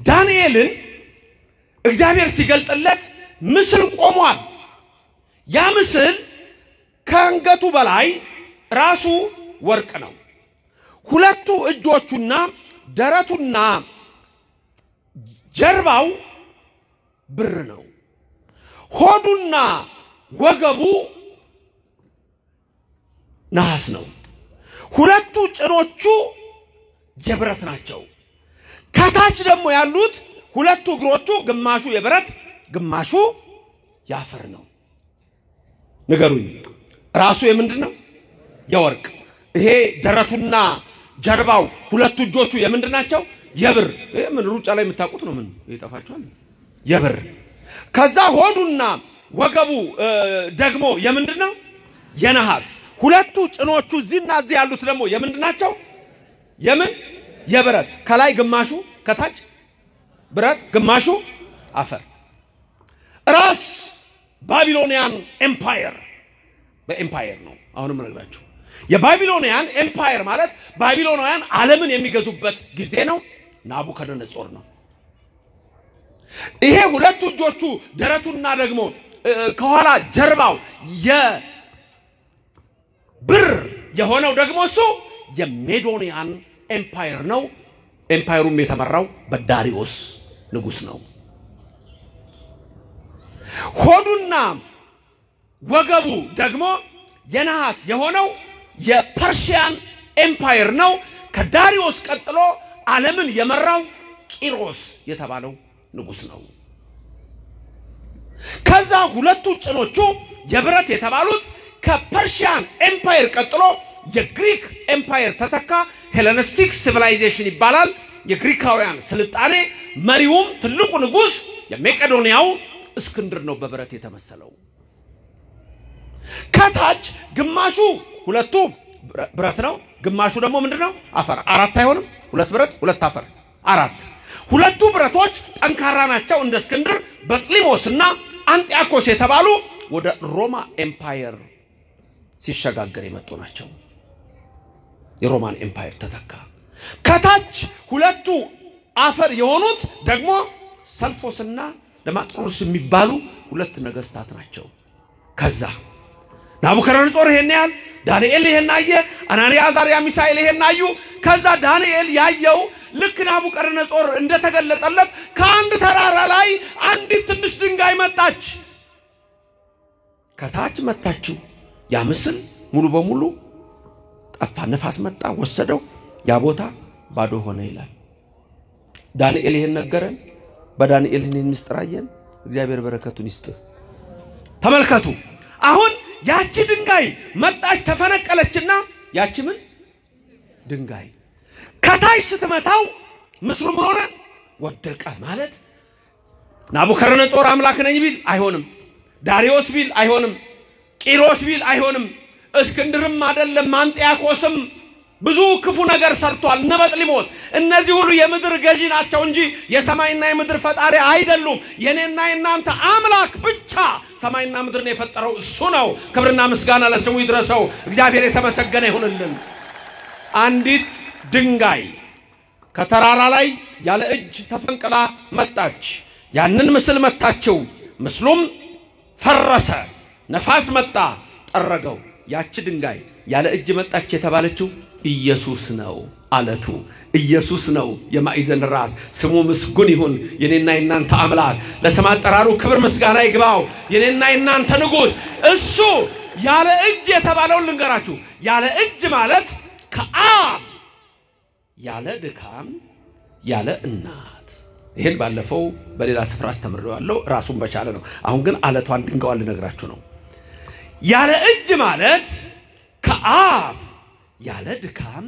ዳንኤልን እግዚአብሔር ሲገልጥለት ምስል ቆሟል ያ ምስል ከአንገቱ በላይ ራሱ ወርቅ ነው ሁለቱ እጆቹና ደረቱና ጀርባው ብር ነው ሆዱና ወገቡ ነሐስ ነው ሁለቱ ጭኖቹ የብረት ናቸው ከታች ደግሞ ያሉት ሁለቱ እግሮቹ ግማሹ የብረት ግማሹ ያፈር ነው ንገሩኝ ራሱ የምንድነው የወርቅ ይሄ ደረቱና ጀርባው ሁለቱ እጆቹ የምንድናቸው የብር ምን ሩጫ ላይ የምታውቁት ነው ምን ይጣፋችኋል የብር ከዛ ሆዱና ወገቡ ደግሞ የምንድነው የነሐስ ሁለቱ ጭኖቹ እዚህና እዚህ ያሉት ደግሞ የምንድናቸው የምን የብረት ከላይ ግማሹ ከታች ብረት ግማሹ አፈር ራስ ባቢሎኒያን ኤምፓየር በኤምፓየር ነው አሁንም ነግራችሁ የባቢሎኒያን ኤምፓየር ማለት ባቢሎናውያን ዓለምን የሚገዙበት ጊዜ ነው ናቡከደነጾር ነው ይሄ ሁለቱ እጆቹ ደረቱና ደግሞ ከኋላ ጀርባው የብር የሆነው ደግሞ እሱ የሜዶኒያን ኤምፓየር ነው ኤምፓየሩም የተመራው በዳሪዮስ ንጉስ ነው ሆዱና ወገቡ ደግሞ የነሐስ የሆነው የፐርሺያን ኤምፓየር ነው ከዳሪዮስ ቀጥሎ ዓለምን የመራው ቂሮስ የተባለው ንጉስ ነው ከዛ ሁለቱ ጭኖቹ የብረት የተባሉት ከፐርሺያን ኤምፓየር ቀጥሎ የግሪክ ኤምፓየር ተተካ ሄሌኒስቲክ ሲቪላይዜሽን ይባላል የግሪካውያን ስልጣኔ መሪውም ትልቁ ንጉስ የመቄዶንያው እስክንድር ነው በብረት የተመሰለው ከታች ግማሹ ሁለቱ ብረት ነው ግማሹ ደግሞ ምንድነው አፈር አራት አይሆንም ሁለት ብረት ሁለት አፈር አራት ሁለቱ ብረቶች ጠንካራ ናቸው እንደ እስክንድር በጥሊሞስና አንጢያኮስ የተባሉ ወደ ሮማ ኤምፓየር ሲሸጋገር የመጡ ናቸው የሮማን ኤምፓየር ተተካ ከታች ሁለቱ አፈር የሆኑት ደግሞ ሰልፎስና ደማጥሮስ የሚባሉ ሁለት ነገስታት ናቸው ከዛ ናቡከደነጾር ይሄን ያህል ዳንኤል ይሄን አየ አናንያ አዛርያ ሚሳኤል ይሄን አዩ ከዛ ዳንኤል ያየው ልክ ናቡከደነጾር እንደተገለጠለት ከአንድ ተራራ ላይ አንዲት ትንሽ ድንጋይ መጣች ከታች መጣችው ያ ምስል ሙሉ በሙሉ ጠፋ ነፋስ መጣ ወሰደው ያ ቦታ ባዶ ሆነ ይላል ዳንኤል ይሄን ነገረን በዳንኤል ይሄን ምስጥራየን እግዚአብሔር በረከቱን ይስጥ ተመልከቱ አሁን ያቺ ድንጋይ መጣች ተፈነቀለችና ያቺ ምን ድንጋይ ከታች ስትመታው ምስሉ ምን ሆነ ወደቀ ማለት ናቡከደነጾር አምላክ ነኝ ቢል አይሆንም ዳሪዮስ ቢል አይሆንም ቂሮስ ቢል አይሆንም እስክንድርም አይደለም አንጢያኮስም ብዙ ክፉ ነገር ሰርቷል ነበጥሊሞስ እነዚህ ሁሉ የምድር ገዢ ናቸው እንጂ የሰማይና የምድር ፈጣሪ አይደሉም የኔና የናንተ አምላክ ብቻ ሰማይና ምድርን የፈጠረው እሱ ነው ክብርና ምስጋና ለስሙ ይድረሰው እግዚአብሔር የተመሰገነ ይሁንልን አንዲት ድንጋይ ከተራራ ላይ ያለ እጅ ተፈንቅላ መጣች ያንን ምስል መታቸው ምስሉም ፈረሰ ነፋስ መጣ ጠረገው ያቺ ድንጋይ ያለ እጅ መጣች የተባለችው ኢየሱስ ነው አለቱ ኢየሱስ ነው የማዕዘን ራስ ስሙ ምስጉን ይሁን የኔና የናንተ አምላክ ለስም አጠራሩ ክብር ምስጋና ይግባው የኔና የናንተ ንጉስ እሱ ያለ እጅ የተባለው ልንገራችሁ ያለ እጅ ማለት ከአብ ያለ ድካም ያለ እናት ይሄን ባለፈው በሌላ ስፍራ አስተምሬዋለሁ ራሱን በቻለ ነው አሁን ግን አለቷን ድንጋዋን ልነግራችሁ ነው ያለ እጅ ማለት ከአብ ያለ ድካም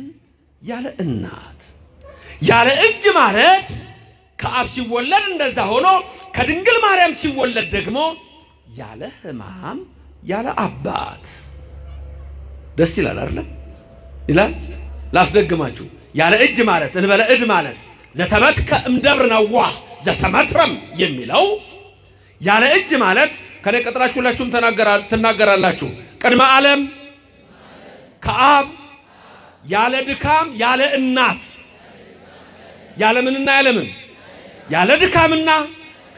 ያለ እናት ያለ እጅ ማለት ከአብ ሲወለድ እንደዛ ሆኖ ከድንግል ማርያም ሲወለድ ደግሞ ያለ ህማም ያለ አባት ደስ ይላል አይደል ይላል ላስደግማችሁ ያለ እጅ ማለት እንበለ እድ ማለት ዘተመትከ እምደብር ነዋ ዘተመትረም የሚለው ያለ እጅ ማለት ከኔ ቀጥራችሁ ሁላችሁም ተናገራላችሁ ቅድመ ዓለም ከአብ ያለ ድካም ያለ እናት ያለ ምንና ያለ ምን ያለ ድካምና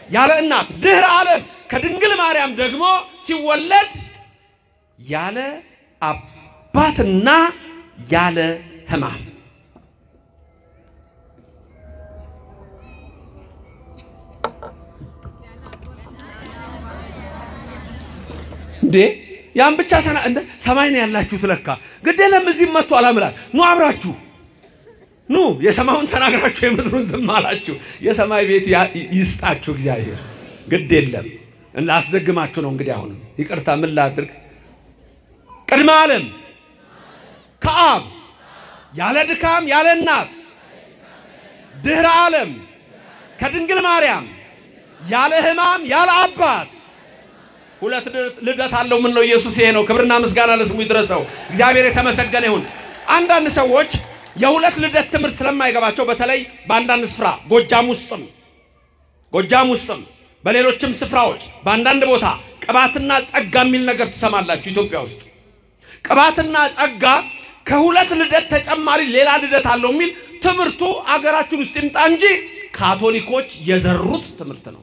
ያለ እናት ድህረ ዓለም ከድንግል ማርያም ደግሞ ሲወለድ ያለ አባትና ያለ ሕማም እንዴ ያን ብቻ እንደ ሰማይ ነው ያላችሁ ትለካ ግዴለም እዚህ መጥቶ አላምላል ኑ አብራችሁ ኑ የሰማውን ተናግራችሁ የምድሩን ዝም አላችሁ የሰማይ ቤት ይስጣችሁ እግዚአብሔር ግዴለም እንላስደግማችሁ ነው እንግዲህ አሁን ይቅርታ ምን ላድርግ ቅድመ ዓለም ከአብ ያለ ድካም ያለ እናት ድህረ ዓለም ከድንግል ማርያም ያለ ሕማም ያለ አባት ሁለት ልደት አለው ምን ነው ኢየሱስ ይሄ ነው ክብርና ምስጋና ለስሙ ይድረሰው እግዚአብሔር የተመሰገነ ይሁን አንዳንድ ሰዎች የሁለት ልደት ትምህርት ስለማይገባቸው በተለይ በአንዳንድ ስፍራ ጎጃም ውስጥም በሌሎችም ስፍራዎች በአንዳንድ ቦታ ቅባትና ጸጋ የሚል ነገር ትሰማላችሁ ኢትዮጵያ ውስጥ ቅባትና ጸጋ ከሁለት ልደት ተጨማሪ ሌላ ልደት አለው የሚል ትምህርቱ አገራችን ውስጥ ይምጣ እንጂ ካቶሊኮች የዘሩት ትምህርት ነው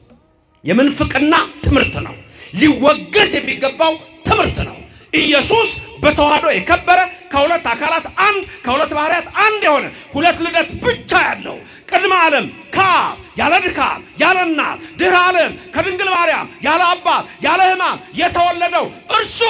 የምንፍቅና ትምህርት ነው ሊወገዝ የሚገባው ትምህርት ነው ኢየሱስ በተዋህዶ የከበረ ከሁለት አካላት አንድ ከሁለት ባህሪያት አንድ የሆነ ሁለት ልደት ብቻ ያለው ቅድመ ዓለም ከአብ ያለ ድካም ያለ እናት ድህረ ዓለም ከድንግል ማርያም ያለ አባት ያለ ሕማም የተወለደው እርሱ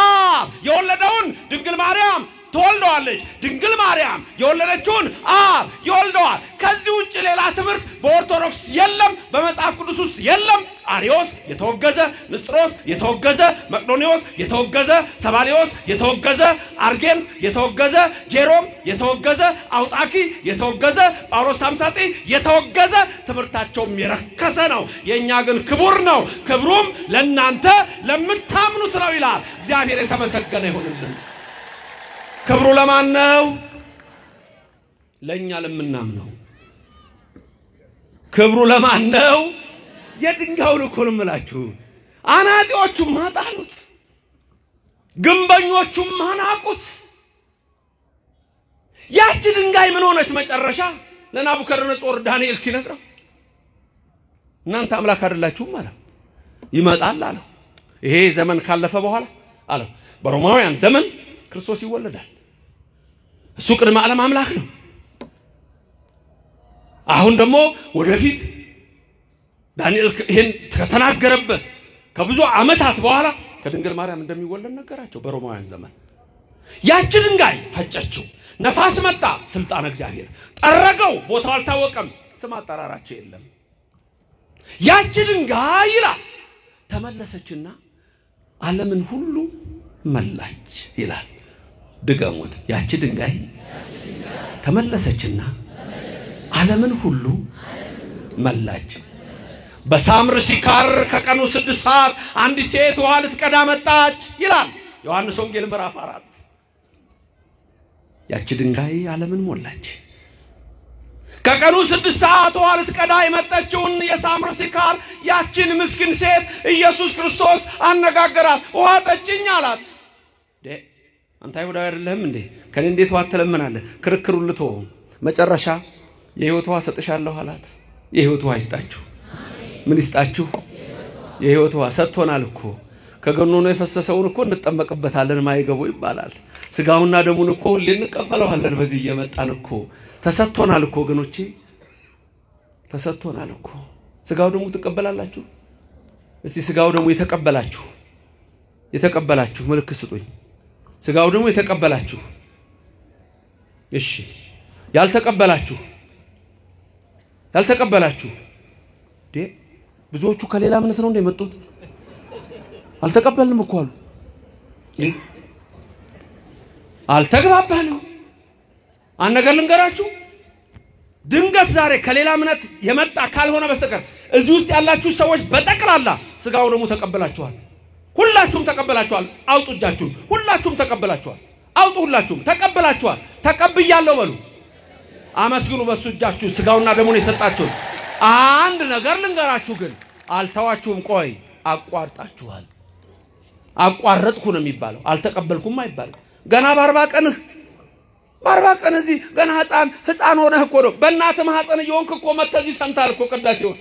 አብ የወለደውን ድንግል ማርያም ተወልደዋለች ድንግል ማርያም የወለደችውን አብ ይወልደዋል ከዚህ ውጭ ሌላ ትምህርት በኦርቶዶክስ የለም በመጽሐፍ ቅዱስ ውስጥ የለም አሪዮስ የተወገዘ ንስጥሮስ የተወገዘ መቅዶኒዮስ የተወገዘ ሰባሊዮስ የተወገዘ አርጌምስ የተወገዘ ጄሮም የተወገዘ አውጣኪ የተወገዘ ጳውሎስ ሳምሳጢ የተወገዘ ትምህርታቸው የረከሰ ነው የኛ ግን ክቡር ነው ክብሩም ለእናንተ ለምታምኑት ነው ይላል እግዚአብሔር የተመሰገነ ይሁንልን ክብሩ ለማን ነው ለኛ ለምናምነው ክብሩ ለማን ነው የድንጋዩን እኮ ነው የምላችሁ አናጢዎቹም ማጣሉት ግንበኞቹም ማናቁት ያቺ ድንጋይ ምን ሆነች መጨረሻ ለናቡከደነጾር ዳንኤል ሲነግረው እናንተ አምላክ አይደላችሁም አለ ይመጣል አለው ይሄ ዘመን ካለፈ በኋላ አለው በሮማውያን ዘመን ክርስቶስ ይወለዳል እሱ ቅድመ ዓለም አምላክ ነው አሁን ደግሞ ወደፊት ዳንኤል ይሄን ከተናገረበት ከብዙ ዓመታት በኋላ ከድንግል ማርያም እንደሚወለድ ነገራቸው በሮማውያን ዘመን ያቺ ድንጋይ ፈጨችው ነፋስ መጣ ስልጣን እግዚአብሔር ጠረገው ቦታው አልታወቀም ስም አጠራራቸው የለም ያቺ ድንጋይ ይላል ተመለሰችና ዓለምን ሁሉ መላች ይላል ድገሙት ያቺ ድንጋይ ተመለሰችና ዓለምን ሁሉ መላች በሳምር ሲካር ከቀኑ 6 ሰዓት አንድ ሴት ውሃ ልትቀዳ መጣች ይላል ዮሐንስ ወንጌል ምዕራፍ 4 ያቺ ድንጋይ ዓለምን ሞላች ከቀኑ 6 ሰዓት ውሃ ልትቀዳ የመጣችውን የሳምር ሲካር ያቺን ምስኪን ሴት ኢየሱስ ክርስቶስ አነጋገራት ውሃ ጠጪኝ አላት አንተ አይሁዳዊ አይደለህም እንዴ ከኔ እንዴት ውሃ ትለምናለህ ክርክሩን ልተው መጨረሻ የሕይወት ውሃ ሰጥሻለሁ አላት የሕይወት ውሃ ይስጣችሁ ምን ይስጣችሁ የሕይወት ውሃ ሰጥቶናል እኮ ከገኖ ነው የፈሰሰውን እኮ እንጠመቅበታለን ማይገቡ ይባላል ስጋውና ደሙን እኮ ልንቀበለዋለን በዚህ እየመጣን እኮ ተሰጥቶናል እኮ ወገኖቼ ተሰጥቶናል እኮ ስጋው ደሙ ተቀበላላችሁ እስቲ ስጋው ደሙ የተቀበላችሁ ምልክት ስጡኝ ስጋው ደሙ የተቀበላችሁ እሺ ያልተቀበላችሁ ብዙዎቹ ከሌላ እምነት ነው እንደመጡት አልተቀበልንም እኮ አሉ አልተግባባንም አንነገር ልንገራችሁ ድንገት ዛሬ ከሌላ እምነት የመጣ ካልሆነ በስተቀር እዚህ ውስጥ ያላችሁ ሰዎች በጠቅላላ ስጋው ደሙ ተቀበላችኋል ሁላችሁም ተቀበላችኋል አውጡ እጃችሁን ሁላችሁም ተቀበላችኋል አውጡ ሁላችሁም ተቀበላችኋል ተቀብያለሁ በሉ አመስግኑ በሱ እጃችሁ ስጋውና ደሙን የሰጣችሁ። አንድ ነገር ልንገራችሁ ግን አልተዋችሁም። ቆይ አቋርጣችኋል። አቋረጥኩ ነው የሚባለው፣ አልተቀበልኩም አይባልም። ገና በ40 ቀን እዚህ ገና ህፃን ሆነህ እኮ ነው በእናትህ ማህፀን እየሆንክ እኮ መተህ እዚህ ሰምተሃል እኮ ቅዳሴውን።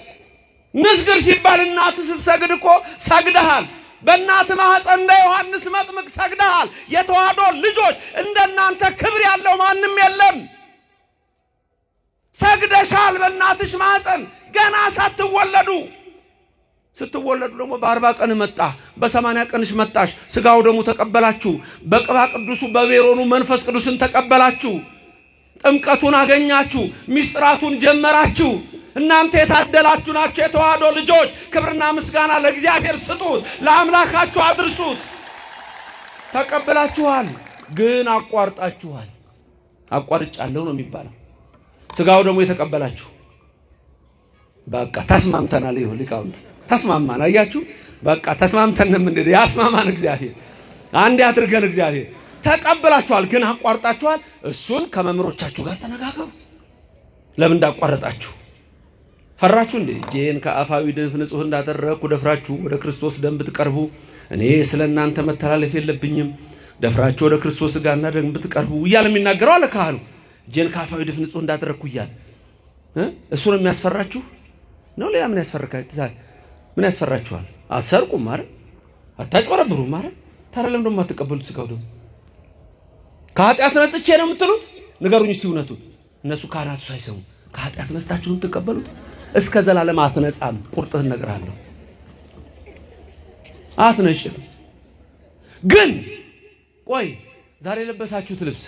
ንስግር ሲባል እናትህ ስትሰግድ እኮ ሰግደሃል። በእናትህ ማህፀን እንደ ዮሐንስ መጥምቅ ሰግደሃል። የተዋህዶ ልጆች እንደናንተ ክብር ያለው ማንም የለም። ሰግደሻል በእናትሽ ማህፀን ገና ስትወለዱ ደግሞ በ40 ቀን መጣ፣ በ80 ቀንሽ መጣሽ። ስጋው ደግሞ ተቀበላችሁ፣ በቅባ ቅዱሱ በቤሮኑ መንፈስ ቅዱስን ተቀበላችሁ፣ ጥምቀቱን አገኛችሁ፣ ሚስጥራቱን ጀመራችሁ። እናንተ የታደላችሁ ናችሁ የተዋህዶ ልጆች። ክብርና ምስጋና ለእግዚአብሔር ስጡት፣ ለአምላካችሁ አድርሱት። ተቀበላችኋል፣ ግን አቋርጣችኋል። አቋርጫለሁ ነው የሚባለው። ስጋው ደግሞ የተቀበላችሁ በቃ ተስማምተናል። ይሁን ሊቃውንት ተስማማን። አያችሁ በቃ ተስማምተን ምን ያስማማን እግዚአብሔር። አንድ ያድርገን እግዚአብሔር። ተቀበላችኋል፣ ግን አቋርጣችኋል። እሱን ከመምሮቻችሁ ጋር ተነጋገሩ። ለምን እንዳቋረጣችሁ ፈራችሁ እንዴ? እጄን ከአፋዊ ድፍ ንጹህ እንዳደረኩ ደፍራችሁ ወደ ክርስቶስ ደም ብትቀርቡ እኔ ስለናንተ መተላለፍ የለብኝም። ደፍራችሁ ወደ ክርስቶስ ስጋና ደም ብትቀርቡ እያለ የሚናገረው አለ ካህኑ። እጄን ከአፋዊ ድፍ ንጹህ እንዳደረኩ እያለ እሱን የሚያስፈራችሁ ነው። ሌላ ምን ያስፈራችኋል? ምን ያስፈራችኋል? አትሰርቁም ማለት አታጭበረብሩም ማለት። ታዲያ ለምን ደግሞ አትቀበሉት? ስጋው ደግሞ ከኃጢአት ነጽቼ ነው የምትሉት? ንገሩኝ እስቲ እውነቱን። እነሱ ካህናቱ ሳይሰሙ ከኃጢአት ነጽታችሁ ነው የምትቀበሉት? እስከ ዘላለም አትነጻም። ቁርጥህን እነግርሃለሁ፣ አትነጭም። ግን ቆይ ዛሬ ለበሳችሁት ልብስ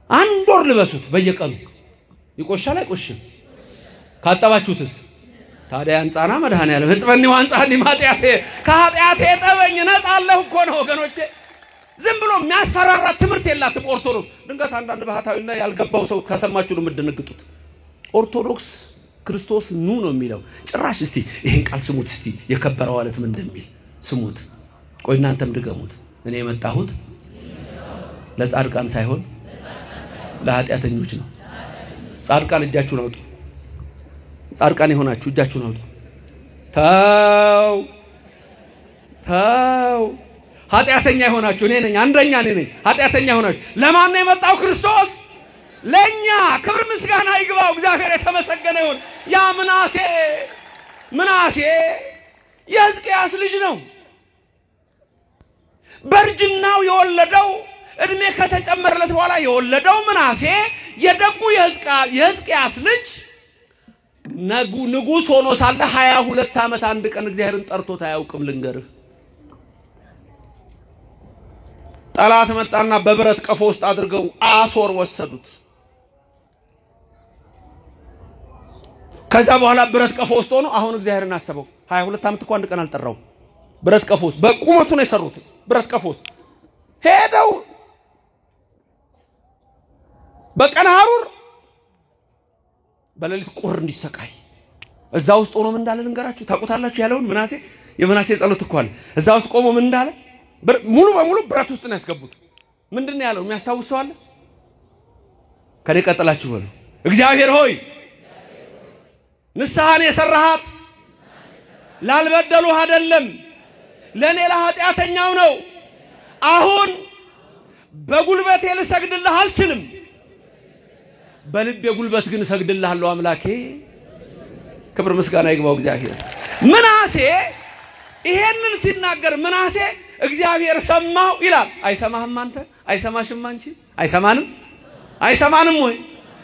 1 ወር ልበሱት በየቀኑ ይቆሻል አይቆሽም? ካጠባችሁትስ ታዲያ አንጻና መድኃኔዓለም ሕጽበኒ ወአንጻኒ ማጥያቴ ከኃጢአቴ ጠበኝ ነጻለሁ እኮ ነው ወገኖቼ። ዝም ብሎ የሚያስፈራራ ትምህርት የላትም ኦርቶዶክስ። ድንገት አንዳንድ ባህታዊና ያልገባው ሰው ከሰማችሁ ነው የምትደነግጡት። ኦርቶዶክስ ክርስቶስ ኑ ነው የሚለው። ጭራሽ እስቲ ይሄን ቃል ስሙት እስቲ የከበረው ማለት ምን እንደሚል ስሙት። ቆይ እናንተም ድገሙት። እኔ የመጣሁት ለጻድቃን ሳይሆን ለኃጢአተኞች ነው። ጻድቃን እጃችሁን አውጡ። ጻድቃን የሆናችሁ እጃችሁን አውጡ። ተው ኃጢአተኛ የሆናችሁ እኔ ነኝ፣ አንደኛ እኔ ነኝ። ኃጢአተኛ የሆናችሁ ለማን ነው የመጣው? ክርስቶስ ለኛ። ክብር ምስጋና ይግባው፣ እግዚአብሔር የተመሰገነ ይሁን። ያ ምናሴ የሕዝቅያስ ልጅ ነው። በእርጅናው የወለደው እድሜ ከተጨመረለት በኋላ የወለደው ምናሴ የደጉ የሕዝቅያስ ልጅ ንጉሥ ሆኖ ሳለ 22 ዓመት አንድ ቀን እግዚአብሔርን ጠርቶት አያውቅም። ልንገርህ፣ ጠላት መጣና በብረት ቀፎ ውስጥ አድርገው አሶር ወሰዱት። ከዛ በኋላ ብረት ቀፎ ውስጥ ሆኖ አሁን እግዚአብሔርን አሰበው። 22 ዓመት እኮ አንድ ቀን አልጠራው። ብረት ቀፎ ውስጥ በቁመቱ ነው የሰሩት። ብረት ቀፎ ውስጥ ሄደው በቀን ሐሩር በሌሊት ቁር እንዲሰቃይ እዛ ውስጥ ሆኖ ምን እንዳለ ልንገራችሁ። ታውቁታላችሁ ያለውን የምናሴ ጸሎት እኮ አለ። እዛ ውስጥ ቆሞ ምን እንዳለ ሙሉ በሙሉ ብረት ውስጥ ነው ያስገቡት። ምንድነው ያለው? የሚያስታውስ ሰው አለ? ከኔ ቀጥላችሁ በሉ። እግዚአብሔር ሆይ ንስሐን የሰራሃት ላልበደሉህ አይደለም፣ ለኔ ለኃጢአተኛው ነው። አሁን በጉልበቴ ልሰግድልህ አልችልም፣ በልቤ ጉልበት ግን እሰግድልሃለሁ አምላኬ። ክብር ምስጋና ይግባው እግዚአብሔር። ምናሴ ይሄንን ሲናገር ምናሴ እግዚአብሔር ሰማው ይላል። አይሰማህም አንተ? አይሰማሽም አንቺ? አይሰማንም ወይ?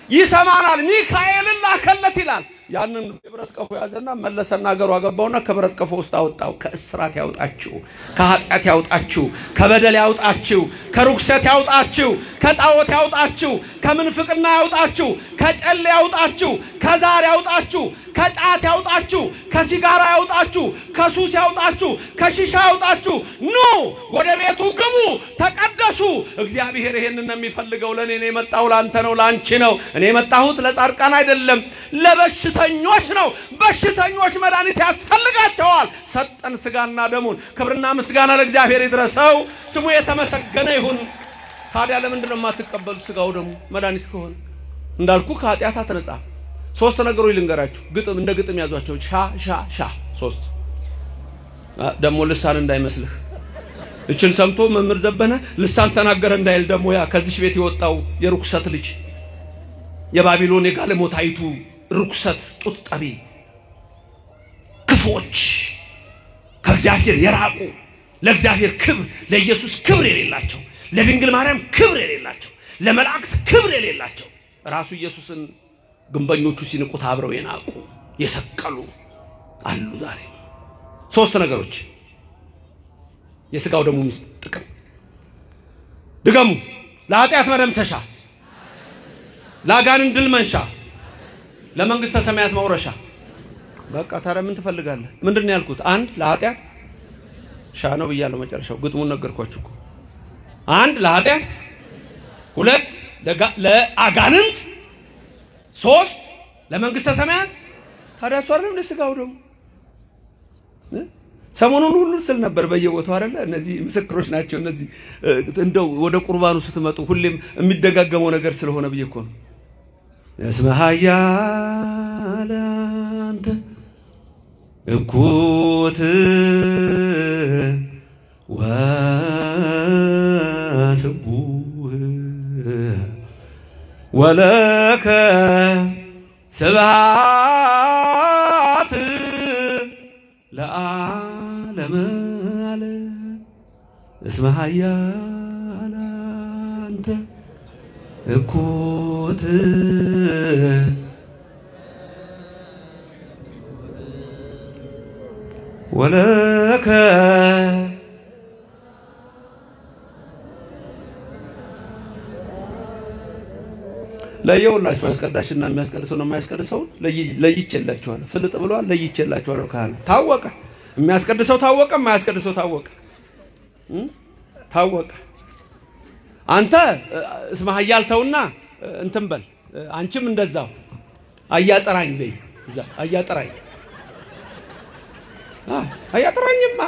ይሰማናል። ሚካኤልን ላከለት ይላል። ያንን ብረት ቀፎ ያዘና መለሰና አገሩ አገባውና ከብረት ቀፎ ውስጥ አወጣው። ከእስራት ያውጣችሁ፣ ከኃጢአት ያውጣችሁ፣ ከበደል ያውጣችሁ፣ ከርኩሰት ያውጣችሁ፣ ከጣዖት ያውጣችሁ፣ ከምንፍቅና ያውጣችሁ፣ ከጨሌ ያውጣችሁ፣ ከዛር ያውጣችሁ፣ ከጫት ያውጣችሁ፣ ከሲጋራ ያውጣችሁ፣ ከሱስ ያውጣችሁ፣ ከሺሻ ያውጣችሁ። ኑ ወደ ቤቱ ግቡ፣ ተቀደሱ። እግዚአብሔር ይሄንን ነው የሚፈልገው። ለኔ ነው የመጣው፣ ላንተ ነው፣ ላንቺ ነው። እኔ የመጣሁት ለጻድቃን አይደለም፣ ለበሽተኞች ነው። በሽተኞች መድኃኒት ያስፈልጋቸዋል። ሰጠን ስጋና ደሙን። ክብርና ምስጋና ለእግዚአብሔር ይድረሰው፣ ስሙ የተመሰገነ ይሁን። ታዲያ ለምንድን ነው የማትቀበሉት? ስጋው ደሙ መድኃኒት ከሆነ እንዳልኩ ከኃጢአት አትነጻ። ሶስት ነገሮች ልንገራችሁ። ግጥም እንደ ግጥም ያዟቸው። ሻ ሻ ሻ ሶስት ደሞ ልሳን እንዳይመስልህ። እችን ሰምቶ መምህር ዘበነ ልሳን ተናገረ እንዳይል ደሞ ያ ከዚህ ቤት የወጣው የርኩሰት ልጅ የባቢሎን የጋለሞታይቱ ርኩሰት ጡት ጠቢ ክፎች ከእግዚአብሔር የራቁ ለእግዚአብሔር ክብር ለኢየሱስ ክብር የሌላቸው ለድንግል ማርያም ክብር የሌላቸው ለመላእክት ክብር የሌላቸው ራሱ ኢየሱስን ግንበኞቹ ሲንቁት አብረው የናቁ የሰቀሉ አሉ። ዛሬ ሶስት ነገሮች የሥጋው ደሙ ምስጥ ጥቅም ድገሙ። ለኃጢአት መደምሰሻ፣ ለአጋንንት ድል መንሻ፣ ለመንግስተ ሰማያት መውረሻ። በቃ ታዲያ ምን ትፈልጋለህ? ምንድነው ያልኩት? አንድ ለኃጢአት ሻ ነው ብያለሁ። መጨረሻው ግጥሙን ነገርኳችሁ እኮ። አንድ ለኃጢአት፣ ሁለት ለአጋንንት፣ ሶስት ለመንግስተ ሰማያት። ታዲያ እሱ አይደለም ለሥጋው ደሙ። ሰሞኑን ሁሉ ስል ነበር በየቦታው አይደለ? እነዚህ ምስክሮች ናቸው። እነዚህ እንደው ወደ ቁርባኑ ስትመጡ ሁሌም የሚደጋገመው ነገር ስለሆነ ብዬ እኮ ነው። እስመ ኃያል አንተ እኩት ወስቡህ ወለከ ስብሐት ለዓለመ ዓለም። እስመ ኃያል አንተ እኩት ወለከ ለየውላችሁ አስቀዳሽና የሚያስቀድሰው ነው የማያስቀድሰው ለይቼላችኋል። ፍልጥ ብሏል። ለይቼላችኋል። ካህን ታወቀ። የሚያስቀድሰው ታወቀ፣ የማያስቀድሰው ታወቀ። ታወቀ። አንተ እስመ ኃያል ተውና እንትን በል። አንቺም እንደዛው አያጠራኝ በይ። እዛ አያጠራኝ አያጠራኝማ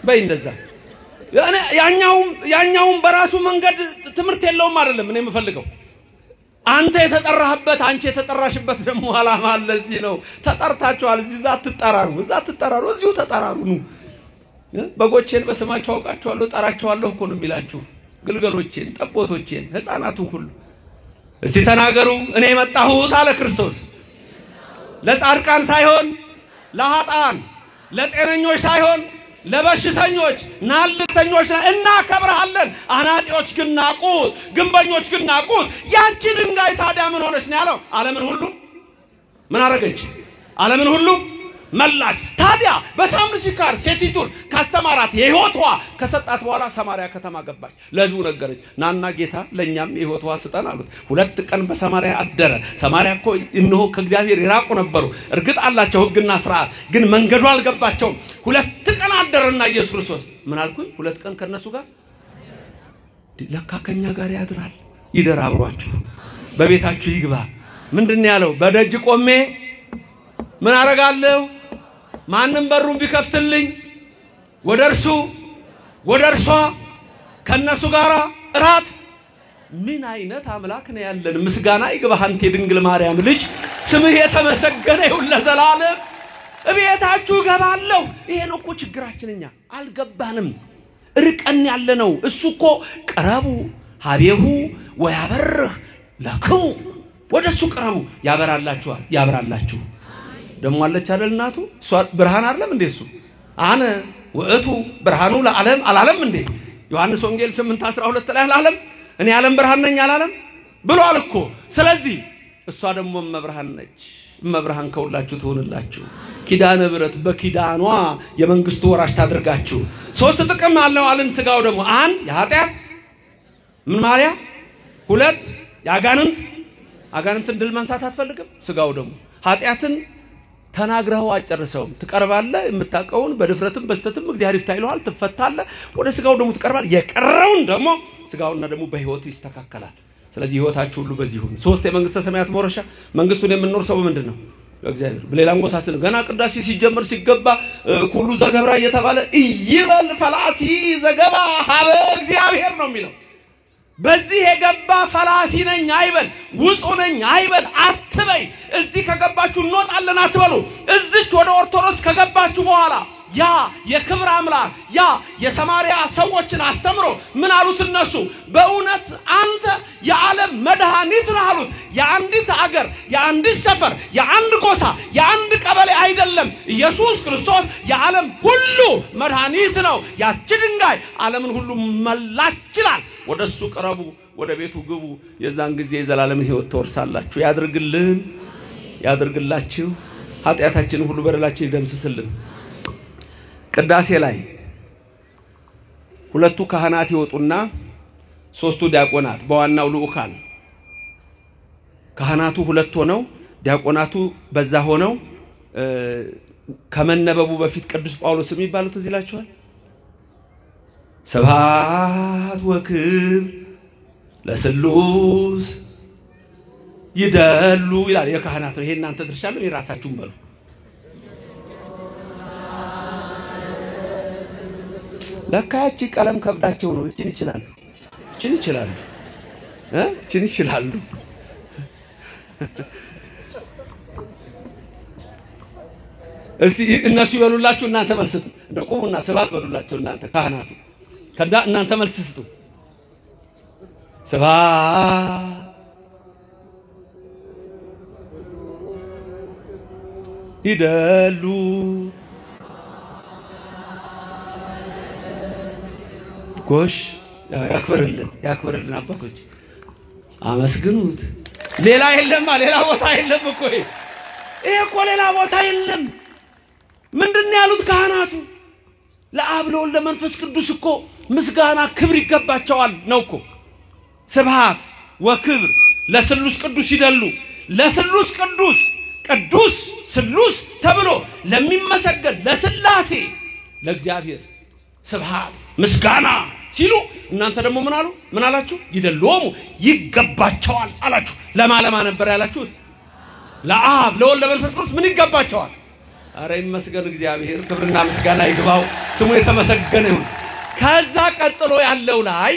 በይ። እንደዛ ያኛውም በራሱ መንገድ ትምህርት የለውም አይደለም እኔ የምፈልገው። አንተ የተጠራህበት አንቺ የተጠራሽበት ደግሞ ዓላማ አለ። እዚህ ነው ተጠርታችኋል። እዚህ አትጠራሩ፣ እዛ አትጠራሩ፣ እዚሁ ተጠራሩ። ነው በጎቼን በስማቸው አውቃቸዋለሁ ጠራቸዋለሁ እኮ ነው የሚላችሁ። ግልገሎቼን፣ ጠቦቶቼን፣ ሕፃናቱን ሁሉ እስቲ ተናገሩ። እኔ የመጣሁት አለ ክርስቶስ ለጻድቃን ሳይሆን ለኃጥአን፣ ለጤነኞች ሳይሆን ለበሽተኞች ናልተኞች እናከብርሃለን። አናጢዎች ግን ናቁት፣ ግንበኞች ግን ናቁት። ያቺ ድንጋይ ታዲያ ምን ሆነች ነው ያለው? ዓለምን ሁሉ ምን አረገች? ዓለምን ሁሉ መላች። ታዲያ በሳምንት ሲካር ሴቲቱን ካስተማራት የሕይወቷ ከሰጣት በኋላ ሰማርያ ከተማ ገባች። ለሕዝቡ ነገረች። ናና ጌታ ለኛም የሕይወቷ ስጠን አሉት። 2 ቀን በሰማርያ አደረ። ሰማርያ እኮ እነሆ ከእግዚአብሔር ይራቁ ነበሩ። እርግጥ አላቸው ሕግና ሥርዓት፣ ግን መንገዱ አልገባቸውም። 2 ቀን አደረና ኢየሱስ ክርስቶስ ምን አልኩኝ? 2 ቀን ከነሱ ጋር ለካ ከኛ ጋር ያድራል። ይደር አብሯችሁ፣ በቤታችሁ ይግባ። ምንድነው ያለው? በደጅ ቆሜ ምን አረጋለሁ? ማንም በሩን ቢከፍትልኝ ወደ እርሱ ወደ እርሷ ከነሱ ጋር እራት። ምን አይነት አምላክ ነው ያለን! ምስጋና ይግባህ አንተ የድንግል ማርያም ልጅ፣ ስምህ የተመሰገነ ይሁን ለዘላለም። እቤታችሁ ገባለሁ። ይሄ ነው እኮ ችግራችን። እኛ አልገባንም፣ ርቀን ያለነው። እሱ እኮ ቀረቡ ሀቤሁ ወያበርህ ለክሙ፣ ወደሱ ቀረቡ ያበራላችኋል፣ ያበራላችሁ። ደሞ አለች አይደል እናቱ? እሷ ብርሃን አይደለም እንዴ? እሱ አነ ወእቱ ብርሃኑ ለዓለም አላለም እንዴ? ዮሐንስ ወንጌል 8:12 ላይ አላለም? እኔ ዓለም ብርሃን ነኝ አላለም ብሏል እኮ። ስለዚህ እሷ ደግሞ መብርሃን ነች። መብርሃን ከሁላችሁ ትሆንላችሁ። ኪዳነ ብረት በኪዳኗ የመንግስቱ ወራሽ ታድርጋችሁ። 3 ጥቅም አለው አለን ስጋው ደግሞ። 1 የኃጢአት ምን ማርያ፣ 2 የአጋንንትን ድል መንሳት አትፈልግም። ስጋው ደግሞ ኃጢአትን ተናግረው አጨርሰውም ትቀርባለህ። የምታቀውን በድፍረትም በስተትም እግዚአብሔር ይፍታይልሃል፣ ትፈታለህ። ወደ ስጋው ደግሞ ትቀርባለህ። የቀረውን ደግሞ ስጋውና ደግሞ በህይወት ይስተካከላል። ስለዚህ ህይወታችሁ ሁሉ በዚህ ሁሉ 3 የመንግስተ ሰማያት መውረሻ። መንግስቱን የምንኖር ሰው ምንድነው? እግዚአብሔር በሌላም ቦታ ስለ ገና ቅዳሴ ሲጀምር ሲገባ ሁሉ ዘገብራ እየተባለ ይበል ፈላሲ ዘገባ ሀበ እግዚአብሔር ነው የሚለው። በዚህ የገባ ፈላሲ ነኝ አይበል፣ ውጡ ነኝ አይበል አትበይ። እዚህ ከገባችሁ እንወጣለን አትበሉ። እዚች ወደ ኦርቶዶክስ ከገባችሁ በኋላ ያ የክብር አምላክ ያ የሰማርያ ሰዎችን አስተምሮ ምን አሉት እነሱ? በእውነት አንተ የዓለም መድኃኒት ነህ አሉት። የአንዲት አገር፣ የአንዲት ሰፈር፣ የአንድ ጎሳ፣ የአንድ ቀበሌ አይደለም። ኢየሱስ ክርስቶስ የዓለም ሁሉ መድኃኒት ነው። ያቺ ድንጋይ ዓለምን ሁሉ መላችላል። ወደሱ ቅረቡ፣ ወደ ቤቱ ግቡ። የዛን ጊዜ የዘላለም ሕይወት ተወርሳላችሁ። ያድርግልን፣ ያድርግላችሁ። ኃጢአታችንን ሁሉ በደላችን ይደምስስልን። ቅዳሴ ላይ ሁለቱ ካህናት ይወጡና ሶስቱ ዲያቆናት በዋናው ልኡካን ካህናቱ ሁለት ሆነው ዲያቆናቱ በዛ ሆነው ከመነበቡ በፊት ቅዱስ ጳውሎስ የሚባለው ትዝ ይላችኋል። ስብሐት ወክብር ለስሉስ ይደሉ ይላል። የካህናት ነው። ይሄ እናንተ ድርሻ ነው። የራሳችሁን በሉ። ለካቺ ቀለም ከብዳቸው ነው። እቺን ይችላል፣ እቺን ይችላል፣ እቺን ይችላል። እስቲ እነሱ ይበሉላችሁ፣ እናንተ መልስ ስጡ። እንደቆሙና ስብሐት በሉላችሁ እናንተ ካህናቱ። ከዛ እናንተ መልስ ስጡ። ስብሐት ይደሉ ጎሽ ያክብርልን፣ ያክብርልን። አባቶች አመስግኑት። ሌላ የለም፣ ሌላ ቦታ የለም እኮ ይሄ እኮ ሌላ ቦታ የለም። ምንድነው ያሉት ካህናቱ? ለአብ ለወልድ ለመንፈስ ቅዱስ እኮ ምስጋና ክብር ይገባቸዋል ነው እኮ። ስብሐት ወክብር ለስሉስ ቅዱስ ይደሉ። ለስሉስ ቅዱስ ቅዱስ ስሉስ ተብሎ ለሚመሰገን ለስላሴ ለእግዚአብሔር ስብሐት ምስጋና ሲሉ እናንተ ደግሞ ምን አሉ? ምን አላችሁ? ይደሉሙ ይገባቸዋል አላችሁ። ለማለማ ነበር ያላችሁት? ለአብ ለወልድ ለመንፈስ ቅዱስ ምን ይገባቸዋል? አረ ይመስገን እግዚአብሔር፣ ክብርና ምስጋና ይግባው፣ ስሙ የተመሰገነ ይሁን። ከዛ ቀጥሎ ያለው ላይ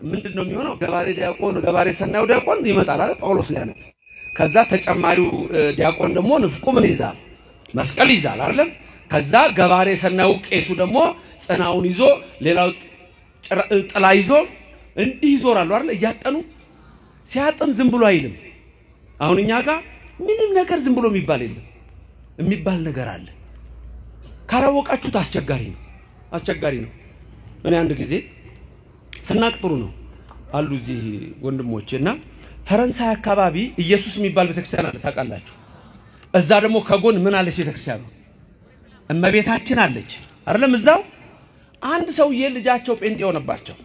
ምንድነው የሚሆነው? ገባሬ ዲያቆን፣ ገባሬ ሰናዩ ዲያቆን ይመጣል አይደል? ጳውሎስ ሊያነብ። ከዛ ተጨማሪው ዲያቆን ደግሞ ንፍቁ ምን ይዛል? መስቀል ይዛል አይደል? ከዛ ገባሬ ሰናዩ ቄሱ ደግሞ ጽናውን ይዞ ሌላው ጥላ ይዞ እንዲህ ይዞራሉ አይደል? እያጠኑ ሲያጠን ዝም ብሎ አይልም። አሁን እኛ ጋር ምንም ነገር ዝም ብሎ የሚባል የለም። የሚባል ነገር አለ። ካላወቃችሁት አስቸጋሪ ነው፣ አስቸጋሪ ነው። እኔ አንድ ጊዜ ስናቅ ጥሩ ነው አሉ እዚህ ወንድሞቼና ፈረንሳይ አካባቢ ኢየሱስ የሚባል ቤተክርስቲያን አለ ታውቃላችሁ። እዛ ደግሞ ከጎን ምን አለች ቤተክርስቲያን ነው? እመቤታችን አለች አይደለም? እዛው አንድ ሰውዬ ልጃቸው ጴንጤ ሆነባቸው።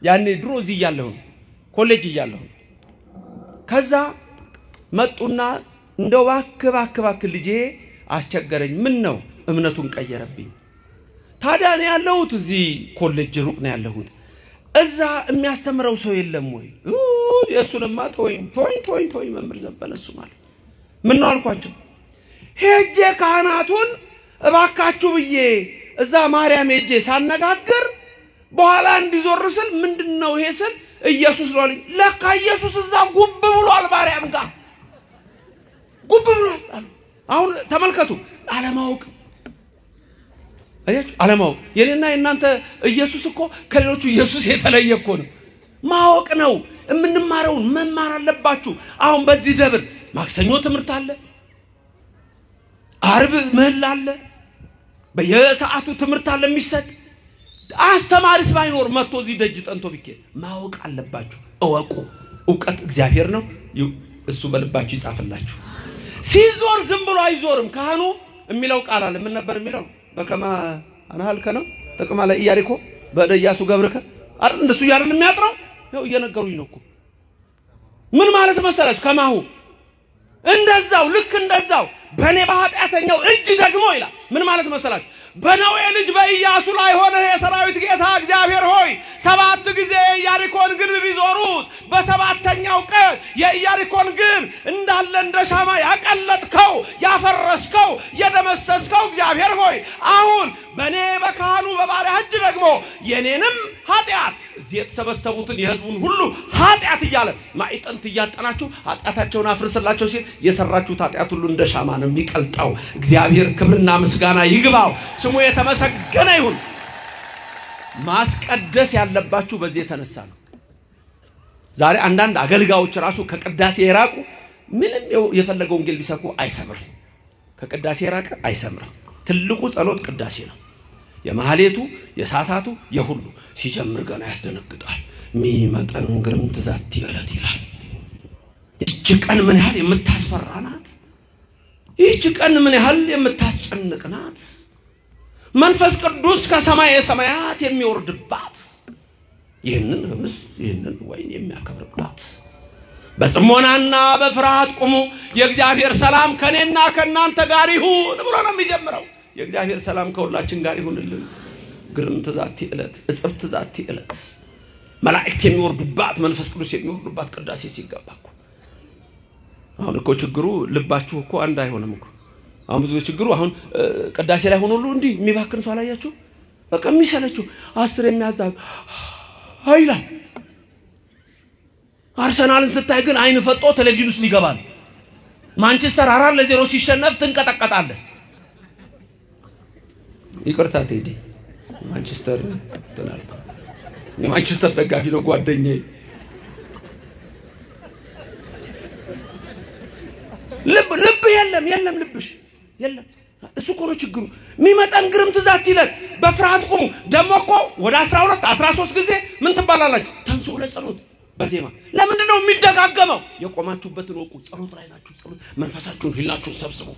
ያኔ ድሮ እዚህ እያለሁ ኮሌጅ እያለሁ ከዛ መጡና እንደው እባክህ ልጄ አስቸገረኝ፣ ምን ነው እምነቱን ቀየረብኝ። ታዲያ እኔ ያለሁት እዚህ ኮሌጅ ሩቅ ነው ያለሁት፣ እዛ የሚያስተምረው ሰው የለም ወይ? የሱንማ ተወኝ መምህር ዘበነ እሱ ማለት ምን ነው አልኳቸው። ሄጄ ካህናቱን እባካችሁ ብዬ እዛ ማርያም ሄጄ ሳነጋግር በኋላ እንዲዞር ስል ምንድነው ይሄ ስል ኢየሱስ ነው አለኝ። ለካ ኢየሱስ እዛ ጉብ ብሏል ማርያም ጋር ጉብ ብሏል አሉ። አሁን ተመልከቱ፣ አለማወቅ አያችሁ፣ አለማወቅ። የኔና የናንተ ኢየሱስ እኮ ከሌሎቹ ኢየሱስ የተለየ እኮ ነው። ማወቅ ነው። የምንማረውን መማር አለባችሁ። አሁን በዚህ ደብር ማክሰኞ ትምህርት አለ፣ አርብ ምህላ አለ፣ በየሰዓቱ ትምህርት አለ የሚሰጥ። አስተማሪስ ባይኖር መጥቶ እዚህ ደጅ ጠንቶ ቢኬድ ማወቅ አለባችሁ። እወቁ። ዕውቀት እግዚአብሔር ነው። እሱ በልባችሁ ይጻፍላችሁ። ሲዞር ዝም ብሎ አይዞርም። ካህኑ የሚለው ቃል አለ። ምን ነበር የሚለው? በከማ አናልከ ነው ተቀማ ላይ ኢያሪኮ በደያሱ ገብርከ አይደል? እንደሱ ያረን የሚያጥራው ነው። እየነገሩኝ ነው እኮ። ምን ማለት መሰላችሁ? ከማሁ እንደዛው ልክ እንደዛው በኔ በኃጢአተኛው እጅ ደግሞ ይላል። ምን ማለት መሰላችሁ? በነዌ ልጅ በኢያሱ ላይ ሆነ የሰራዊት ጌታ እግዚአብሔር ሆይ 7 ጊዜ የኢያሪኮን ግንብ ቢዞሩት በሰባተኛው ቀን የኢያሪኮን ግንብ እንዳለ እንደ ሻማ ያቀለጥከው ያፈረስከው የደመሰስከው እግዚአብሔር ሆይ አሁን በኔ በካህኑ በባሪያህ እጅ ደግሞ የኔንም ኃጢአት እዚህ የተሰበሰቡትን የሕዝቡን ሁሉ ኃጢአት እያለ ማዕጠንት እያጠናችሁ ኃጢአታቸውን አፍርስላቸው ሲል የሰራችሁት ኃጢአት ሁሉ እንደ ሻማ ነው የሚቀልጠው። እግዚአብሔር ክብርና ምስጋና ይግባው፣ ስሙ የተመሰገነ ይሁን። ማስቀደስ ያለባችሁ በዚህ የተነሳ ነው። ዛሬ አንዳንድ አገልጋዮች ራሱ ከቅዳሴ የራቁ ምንም የፈለገው ወንጌል ቢሰብኩ አይሰምርም። ከቅዳሴ የራቀ አይሰምርም። ትልቁ ጸሎት ቅዳሴ ነው። የማህሌቱ የሳታቱ የሁሉ ሲጀምር ገና ያስደነግጣል። ሚመጠን ግርምት ዛቲ ዕለት ይላል። ይህች ቀን ምን ያህል የምታስፈራ ናት! ይህች ቀን ምን ያህል የምታስጨንቅ ናት! መንፈስ ቅዱስ ከሰማየ ሰማያት የሚወርድባት፣ ይህንን ህብስት ይህንን ወይን የሚያከብርባት። በጽሞናና በፍርሃት ቁሙ፣ የእግዚአብሔር ሰላም ከኔና ከናንተ ጋር ይሁን ብሎ ነው የሚጀምረው። የእግዚአብሔር ሰላም ከሁላችን ጋር ይሁንልን። ግርምት ዛቲ ዕለት እጽብት ዛቲ ዕለት መላእክት የሚወርዱባት መንፈስ ቅዱስ የሚወርዱባት ቅዳሴ ሲገባ እኮ አሁን እኮ ችግሩ ልባችሁ እኮ አንድ አይሆንም እኮ። አሁን ብዙ ችግሩ አሁን ቅዳሴ ላይ ሆኖ ሁሉ እንዲህ የሚባክን ሰው አላያችሁ? በቃ የሚሰለችው 10 የሚያዛብ ኃይላ አርሰናልን ስታይ ግን አይን ፈጦ ቴሌቪዥን ውስጥ ሊገባል። ማንቸስተር 4-0 ሲሸነፍ ትንቀጠቀጣለህ። ይቅርታ ቴዲ ማንቸስተር ተናል የማንቸስተር ደጋፊ ነው ጓደኛዬ። ልብ የለም ልብሽ የለም። እሱ እኮ ነው ችግሩ። የሚመጣን ግርምት ዛቲ ይላል። በፍርሃት ቁሙ። ደሞ እኮ ወደ 12 13 ጊዜ ምን ትባላላችሁ? ተንሱ ለጸሎት በዜማ ለምንድን ነው የሚደጋገመው? የቆማችሁበትን ወቁ። ጸሎት ላይ ናችሁ። ጸሎት መንፈሳችሁን ህሊናችሁን ሰብስቡ።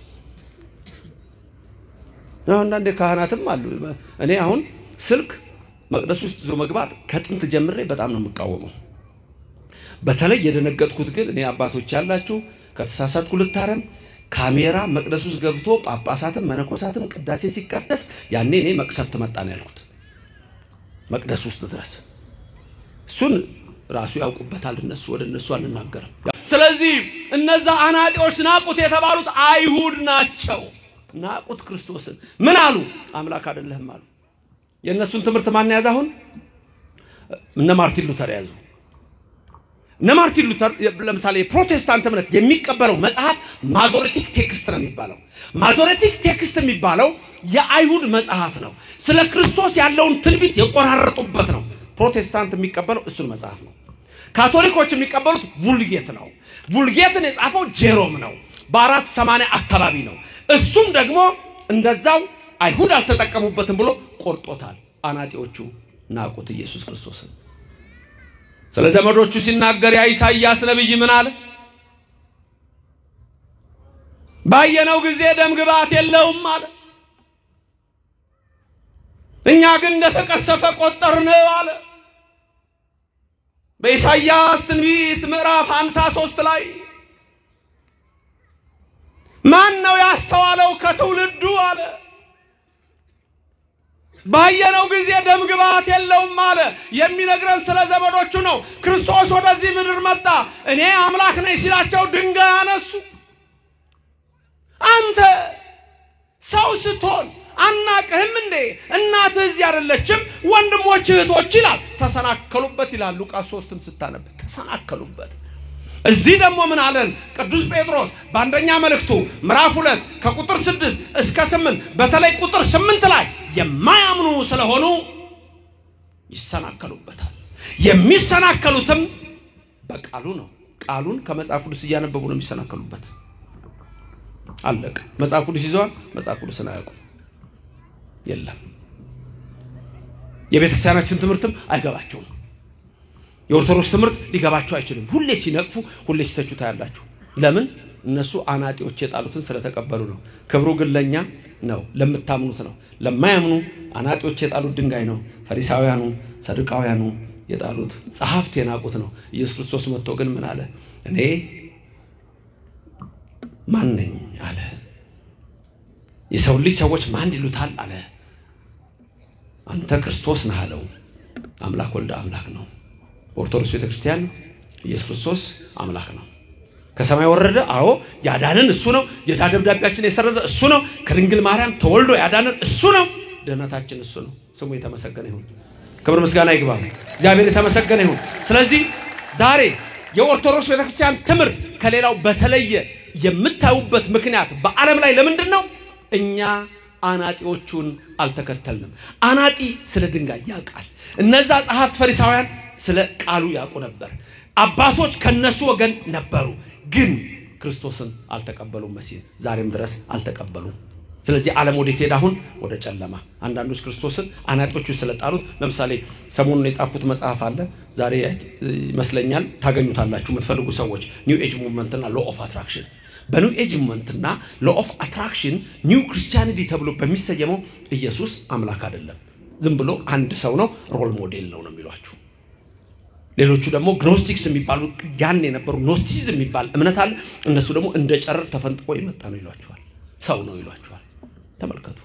አንዳንድ ካህናትም አሉ። እኔ አሁን ስልክ መቅደስ ውስጥ ዞ መግባት ከጥንት ጀምሬ በጣም ነው የምቃወመው። በተለይ የደነገጥኩት ግን እኔ አባቶች ያላችሁ ከተሳሳትኩ ልታረም፣ ካሜራ መቅደስ ውስጥ ገብቶ ጳጳሳትም መነኮሳትም ቅዳሴ ሲቀደስ ያኔ እኔ መቅሰፍት መጣ ነው ያልኩት። መቅደስ ውስጥ ድረስ እሱን ራሱ ያውቁበታል እነሱ፣ ወደ እነሱ አንናገርም። ስለዚህ እነዛ አናጢዎች ናቁት የተባሉት አይሁድ ናቸው። ናቁት ክርስቶስን። ምን አሉ? አምላክ አይደለህም አሉ። የነሱን ትምህርት ማን ያዘ? አሁን እነ ማርቲን ሉተር ያዙ። እነ ማርቲን ሉተር ለምሳሌ ፕሮቴስታንት እምነት የሚቀበለው መጽሐፍ ማዞሬቲክ ቴክስት ነው የሚባለው። ማዞሬቲክ ቴክስት የሚባለው የአይሁድ መጽሐፍ ነው። ስለ ክርስቶስ ያለውን ትንቢት የቆራረጡበት ነው። ፕሮቴስታንት የሚቀበለው እሱን መጽሐፍ ነው። ካቶሊኮች የሚቀበሉት ቡልጌት ነው። ቡልጌትን የጻፈው ጄሮም ነው። በ480 አካባቢ ነው። እሱም ደግሞ እንደዛው አይሁድ አልተጠቀሙበትም ብሎ ቆርጦታል። አናጢዎቹ ናቁት ኢየሱስ ክርስቶስን። ስለ ዘመዶቹ ሲናገር ያ ኢሳይያስ ነብይ ምን አለ? ባየነው ጊዜ ደም ግባት የለውም አለ። እኛ ግን እንደተቀሰፈ ቆጠርነው አለ። በኢሳይያስ ትንቢት ምዕራፍ 53 ላይ ማን ነው ያስተዋለው ከትውልዱ አለ? ባየነው ጊዜ ደም ግባት የለውም አለ። የሚነግረን ስለ ዘመዶቹ ነው። ክርስቶስ ወደዚህ ምድር መጣ። እኔ አምላክ ነኝ ሲላቸው ድንጋይ አነሱ። አንተ ሰው ስትሆን አናቅህም እንዴ? እናትህ እዚህ አይደለችም? ወንድሞች እህቶች ይላል። ተሰናከሉበት ይላል ሉቃስ 3ን ስታነብ ተሰናከሉበት። እዚህ ደግሞ ምን አለን ቅዱስ ጴጥሮስ በአንደኛ መልእክቱ ምዕራፍ 2 ከቁጥር 6 እስከ 8 በተለይ ቁጥር 8 ላይ የማያምኑ ስለሆኑ ይሰናከሉበታል። የሚሰናከሉትም በቃሉ ነው። ቃሉን ከመጽሐፍ ቅዱስ እያነበቡ ነው የሚሰናከሉበት። አለቀ። መጽሐፍ ቅዱስ ይዘዋል፣ መጽሐፍ ቅዱስን አያውቁም። የለም የቤተክርስቲያናችን ትምህርትም አይገባቸውም። የኦርቶዶክስ ትምህርት ሊገባቸው አይችልም። ሁሌ ሲነቅፉ ሁሌ ሲተቹ ታያላችሁ። ለምን? እነሱ አናጢዎች የጣሉትን ስለተቀበሉ ነው። ክብሩ ግን ለኛ ነው፣ ለምታምኑት ነው። ለማያምኑ አናጢዎች የጣሉት ድንጋይ ነው። ፈሪሳውያኑ ሰዱቃውያኑ የጣሉት ጸሐፍት የናቁት ነው። ኢየሱስ ክርስቶስ መጥቶ ግን ምን አለ? እኔ ማን ነኝ አለ። የሰው ልጅ ሰዎች ማን ይሉታል አለ። አንተ ክርስቶስ ነህ አለው። አምላክ ወልደ አምላክ ነው። ኦርቶዶክስ ቤተክርስቲያን ኢየሱስ ክርስቶስ አምላክ ነው። ከሰማይ ወረደ። አዎ ያዳነን እሱ ነው። የዕዳ ደብዳቤያችን የሰረዘ እሱ ነው። ከድንግል ማርያም ተወልዶ ያዳነን እሱ ነው። ድህነታችን እሱ ነው። ስሙ የተመሰገነ ይሁን። ክብር ምስጋና ይግባው። እግዚአብሔር የተመሰገነ ይሁን። ስለዚህ ዛሬ የኦርቶዶክስ ቤተክርስቲያን ትምህርት ከሌላው በተለየ የምታዩበት ምክንያት በዓለም ላይ ለምንድን ነው? እኛ አናጢዎቹን አልተከተልንም። አናጢ ስለ ድንጋይ ያውቃል። እነዛ ጸሐፍት ፈሪሳውያን ስለ ቃሉ ያውቁ ነበር። አባቶች ከነሱ ወገን ነበሩ፣ ግን ክርስቶስን አልተቀበሉም። መሲህ ዛሬም ድረስ አልተቀበሉም። ስለዚህ ዓለም ወዴት ሄደ? አሁን ወደ ጨለማ። አንዳንዶች ክርስቶስን አናጢዎቹ ስለጣሉት፣ ለምሳሌ ሰሞኑን የጻፉት መጽሐፍ አለ፣ ዛሬ ይመስለኛል ታገኙታላችሁ የምትፈልጉ ሰዎች፣ ኒው ኤጅ ሙቭመንት እና ሎ ኦፍ አትራክሽን። በኒው ኤጅ ሙቭመንት እና ሎ ኦፍ አትራክሽን ኒው ክርስቲያኒቲ ተብሎ በሚሰየመው ኢየሱስ አምላክ አይደለም፣ ዝም ብሎ አንድ ሰው ነው፣ ሮል ሞዴል ነው የሚሏችሁ። ሌሎቹ ደግሞ ግኖስቲክስ የሚባሉ ያን የነበሩ ኖስቲሲዝም የሚባል እምነት አለ። እነሱ ደግሞ እንደ ጨረር ተፈንጥቆ የመጣ ነው ይሏቸዋል፣ ሰው ነው ይሏቸዋል። ተመልከቱ።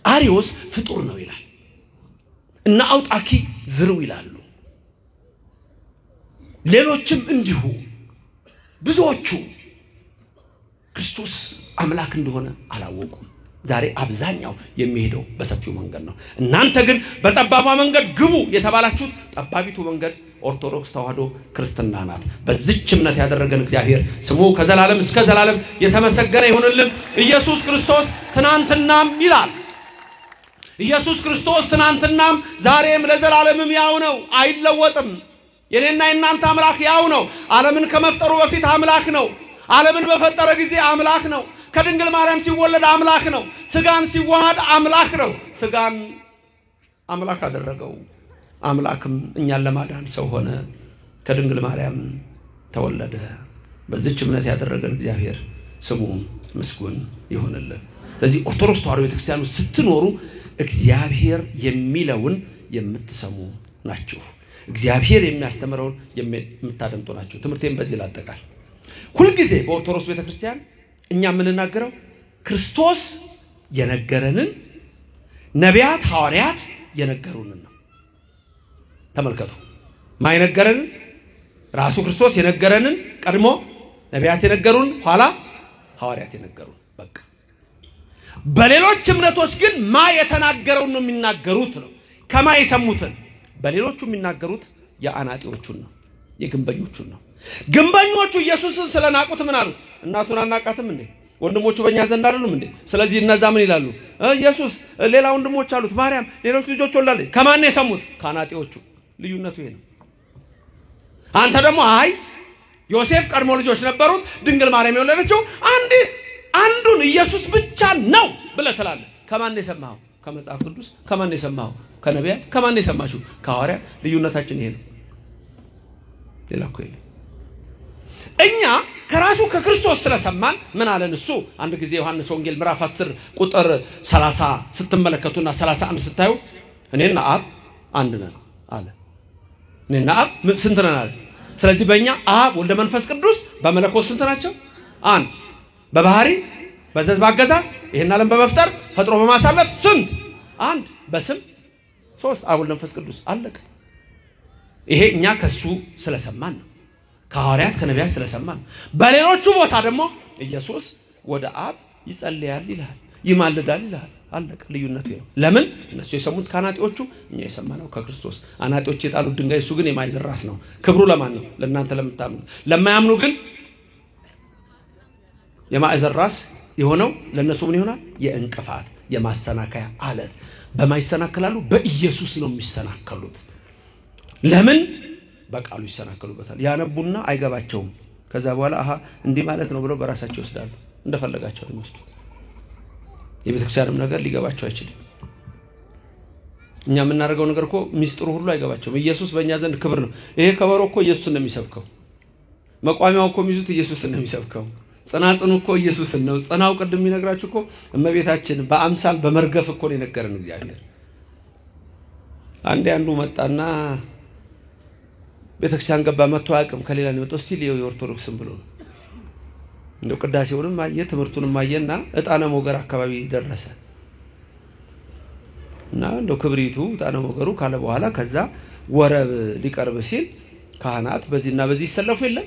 አሪዮስ ፍጡር ነው ይላል እና አውጣኪ ዝርው ይላሉ። ሌሎችም እንዲሁ ብዙዎቹ ክርስቶስ አምላክ እንደሆነ አላወቁም። ዛሬ አብዛኛው የሚሄደው በሰፊው መንገድ ነው። እናንተ ግን በጠባባ መንገድ ግቡ የተባላችሁት ጠባቢቱ መንገድ ኦርቶዶክስ ተዋህዶ ክርስትና ናት። በዚህች እምነት ያደረገን እግዚአብሔር ስሙ ከዘላለም እስከ ዘላለም የተመሰገነ ይሁንልን። ኢየሱስ ክርስቶስ ትናንትናም ይላል። ኢየሱስ ክርስቶስ ትናንትናም ዛሬም ለዘላለምም ያው ነው፣ አይለወጥም። የኔና የናንተ አምላክ ያው ነው። ዓለምን ከመፍጠሩ በፊት አምላክ ነው። ዓለምን በፈጠረ ጊዜ አምላክ ነው። ከድንግል ማርያም ሲወለድ አምላክ ነው። ስጋን ሲዋሃድ አምላክ ነው። ስጋን አምላክ አደረገው። አምላክም እኛን ለማዳን ሰው ሆነ፣ ከድንግል ማርያም ተወለደ። በዚህች እምነት ያደረገን እግዚአብሔር ስሙ ምስጉን ይሁንልን። ስለዚህ ኦርቶዶክስ ተዋህዶ ቤተክርስቲያን ስትኖሩ እግዚአብሔር የሚለውን የምትሰሙ ናችሁ። እግዚአብሔር የሚያስተምረውን የምታደምጡ ናችሁ። ትምህርቴን በዚህ ላጠቃል። ሁልጊዜ በኦርቶዶክስ ቤተክርስቲያን እኛ የምንናገረው ክርስቶስ የነገረንን ነቢያት ሐዋርያት የነገሩንን ነው። ተመልከቱ። ማይነገረንን ራሱ ክርስቶስ የነገረንን ቀድሞ ነቢያት የነገሩን፣ ኋላ ሐዋርያት የነገሩን። በቃ በሌሎች እምነቶች ግን ማ የተናገረውን ነው የሚናገሩት ነው። ከማ የሰሙትን። በሌሎቹ የሚናገሩት የአናጢዎቹን ነው፣ የግንበኞቹን ነው። ግንበኞቹ ኢየሱስን ስለናቁት ምን አሉት? እናቱን አናቃትም እንዴ? ወንድሞቹ በእኛ ዘንድ አይደሉም እንዴ? ስለዚህ እነዛ ምን ይላሉ? ኢየሱስ ሌላ ወንድሞች አሉት፣ ማርያም ሌሎች ልጆች ወልዳለች። ከማን ነው የሰሙት? ከአናጢዎቹ። ልዩነቱ ይሄ ነው። አንተ ደግሞ አይ ዮሴፍ ቀድሞ ልጆች ነበሩት፣ ድንግል ማርያም የወለደችው አንዱን ኢየሱስ ብቻ ነው ብለህ ትላለህ። ከማን ነው የሰማኸው? ከመጽሐፍ ቅዱስ። ከማን ነው የሰማኸው? ከነቢያት። ከማን ነው የሰማሽው? ከሐዋርያት። ልዩነታችን ይሄ ነው። ሌላ እኮ የለም። እኛ ከራሱ ከክርስቶስ ስለሰማን ምን አለን እሱ? አንድ ጊዜ ዮሐንስ ወንጌል ምዕራፍ 10 ቁጥር 30 ስትመለከቱና 31 ስታዩ እኔና አብ አንድ ነን አለ። እኔና አብ ስንት ነን አለ? ስለዚህ በእኛ አብ ወልደ መንፈስ ቅዱስ በመለኮት ስንት ናቸው? አንድ። በባህሪ በዘዝ ባገዛዝ ይሄን ዓለም በመፍጠር ፈጥሮ በማሳለፍ ስንት? አንድ። በስም ሶስት። አብ ወልደ መንፈስ ቅዱስ። አለቀ። ይሄ እኛ ከሱ ስለሰማን ነው። ከሐዋርያት ከነቢያት ስለሰማን። በሌሎቹ ቦታ ደግሞ ኢየሱስ ወደ አብ ይጸልያል ይላል፣ ይማልዳል ይላል። አለቀ። ልዩነቱ ነው። ለምን? እነሱ የሰሙት ከአናጢዎቹ፣ እኛ የሰማነው ከክርስቶስ። አናጢዎች የጣሉት ድንጋይ እሱ ግን የማዕዘን ራስ ነው። ክብሩ ለማን ነው? ለእናንተ ለምታምኑ። ለማያምኑ ግን የማዕዘን ራስ የሆነው ለነሱ ምን ይሆናል? የእንቅፋት የማሰናከያ አለት። በማይሰናከላሉ በኢየሱስ ነው የሚሰናከሉት። ለምን? በቃሉ ይሰናከሉበታል። ያነቡና አይገባቸውም። ከዛ በኋላ አሃ እንዲህ ማለት ነው ብለው በራሳቸው ይወስዳሉ። እንደፈለጋቸው ይወስዱት። የቤተክርስቲያንም ነገር ሊገባቸው አይችልም። እኛ የምናደርገው ነገር እኮ ሚስጥሩ ሁሉ አይገባቸውም። ኢየሱስ በእኛ ዘንድ ክብር ነው። ይሄ ከበሮ እኮ ኢየሱስን ነው የሚሰብከው። መቋሚያው እኮ የሚይዙት ኢየሱስን ነው የሚሰብከው። ጽናጽኑ እኮ ኢየሱስን ነው። ጽናው ቅድም የሚነግራችሁ እኮ እመቤታችን በአምሳል በመርገፍ እኮ ነው የነገረን እግዚአብሔር። አንዱ መጣና ቤተክርስቲያን ገባ። መጥቶ አያውቅም። ከሌላ ነው የመጣው። እስቲ ሊዮ የኦርቶዶክስም ብሎ ነው። እንደው ቅዳሴውንም አየ፣ ትምህርቱንም አየና ዕጣነ ሞገር አካባቢ ደረሰ። እና እንደው ክብሪቱ ታነ ወገሩ ካለ በኋላ ከዛ ወረብ ሊቀርብ ሲል ካህናት በዚህና በዚህ ይሰለፉ የለ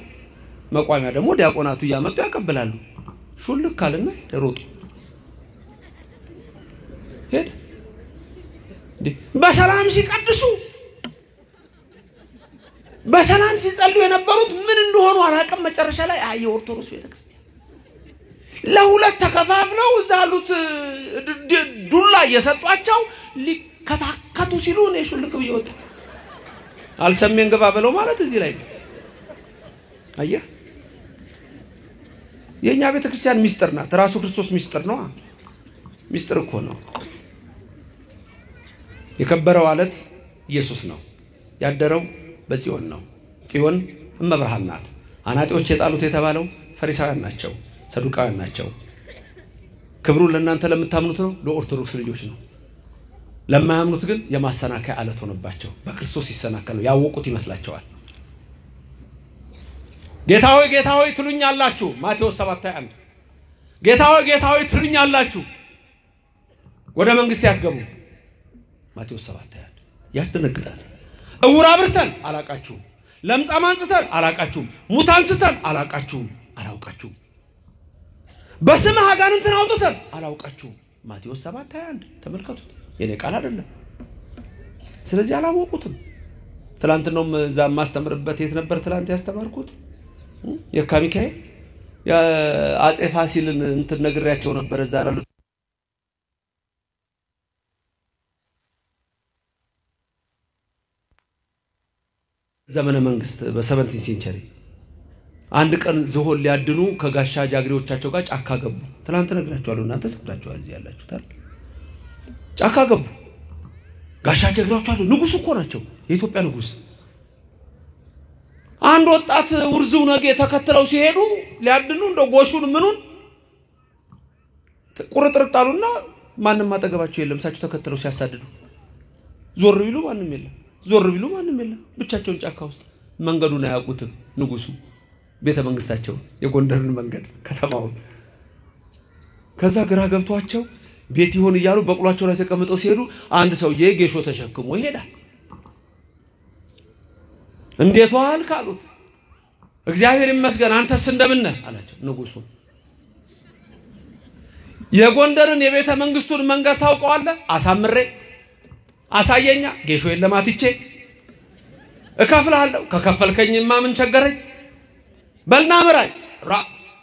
መቋሚያ ደግሞ ዲያቆናቱ ያመጡ ያቀብላሉ። ሹልክ ካለና ሮጡ ሄደ። በሰላም ሲቀድሱ በሰላም ሲጸልዩ የነበሩት ምን እንደሆኑ አላቀም። መጨረሻ ላይ የኦርቶዶክስ ቤተክርስቲያን ለሁለት ተከፋፍለው ዛሉት ዱላ እየሰጧቸው ሊከታከቱ ሲሉ ነው ሹልክ ቢወጡ አልሰሜን ግባ ብለው ማለት እዚህ ላይ አየህ የኛ ቤተክርስቲያን ሚስጥር ናት። ራሱ ክርስቶስ ሚስጥር ነው። ሚስጥር እኮ ነው። የከበረው አለት ኢየሱስ ነው። ያደረው በጽዮን ነው። ጽዮን እመብርሃን ናት። አናጢዎች የጣሉት የተባለው ፈሪሳውያን ናቸው፣ ሰዱቃውያን ናቸው። ክብሩ ለእናንተ ለምታምኑት ነው፣ ለኦርቶዶክስ ልጆች ነው። ለማያምኑት ግን የማሰናከያ አለት ሆነባቸው። በክርስቶስ ይሰናከሉ ያወቁት ይመስላቸዋል። ጌታ ሆይ ትሉኛላችሁ። ማቴዎስ 7:1 ጌታ ሆይ ትሉኛላችሁ፣ ወደ መንግስት ያትገቡ። ማቴዎስ 7:1 ያስደነግጣል። እውር አብርተን አላቃችሁም፣ ለምጻም አንጽተን አላቃችሁም፣ ሙት አንስተን አላቃችሁም፣ አላውቃችሁም። በስምህ አጋንንትን አውጥተን አላውቃችሁም። ማቴዎስ 7:1 ተመልከቱት። የኔ ቃል አይደለም። ስለዚህ አላወቁትም። ትላንት ነው እዛ ማስተምርበት የት ነበር ትላንት ያስተማርኩት? የካ ሚካኤል የአጼ ፋሲልን እንትን ነግሬያቸው ነበር። እዛ አሉ ዘመነ መንግስት በ17 ሴንቸሪ አንድ ቀን ዝሆን ሊያድኑ ከጋሻ ጃግሬዎቻቸው ጋር ጫካ ገቡ። ትላንት ነግራችኋለሁ። እናንተ ሰምታችኋል። እዚህ ያላችሁት አይደል? ጫካ ገቡ። ጋሻ ጃግሬዎቹ አሉ። ንጉስ እኮ ናቸው፣ የኢትዮጵያ ንጉስ። አንድ ወጣት ውርዙው ነገ ተከትለው ሲሄዱ ሊያድኑ እንደ ጎሹን ምኑን ቁርጥርጣሉና ማንንም አጠገባቸው የለም። ሳቸው ተከትለው ሲያሳድዱ ዞር ቢሉ ማንንም የለም፣ ዞር ቢሉ ማንንም የለም። ብቻቸውን ጫካ ውስጥ መንገዱን አያውቁትም። ንጉሱ ቤተ መንግስታቸው የጎንደርን መንገድ ከተማውን ከዛ ግራ ገብቷቸው ቤት ይሆን ይያሉ በቅሏቸው ላይ ተቀምጠው ሲሄዱ አንድ ሰውዬ ጌሾ ተሸክሞ ይሄዳል። እንዴት ዋል ካሉት እግዚአብሔር ይመስገን አንተስ እንደምን ነህ አላቸው ንጉሱ። የጎንደርን የቤተ መንግስቱን መንገድ ታውቀዋለህ? አሳምሬ አሳየኛ። ጌሾ የለማትቼ እከፍልሃለሁ። ከከፈልከኝማ ምን ቸገረኝ? በልና ምራኝ።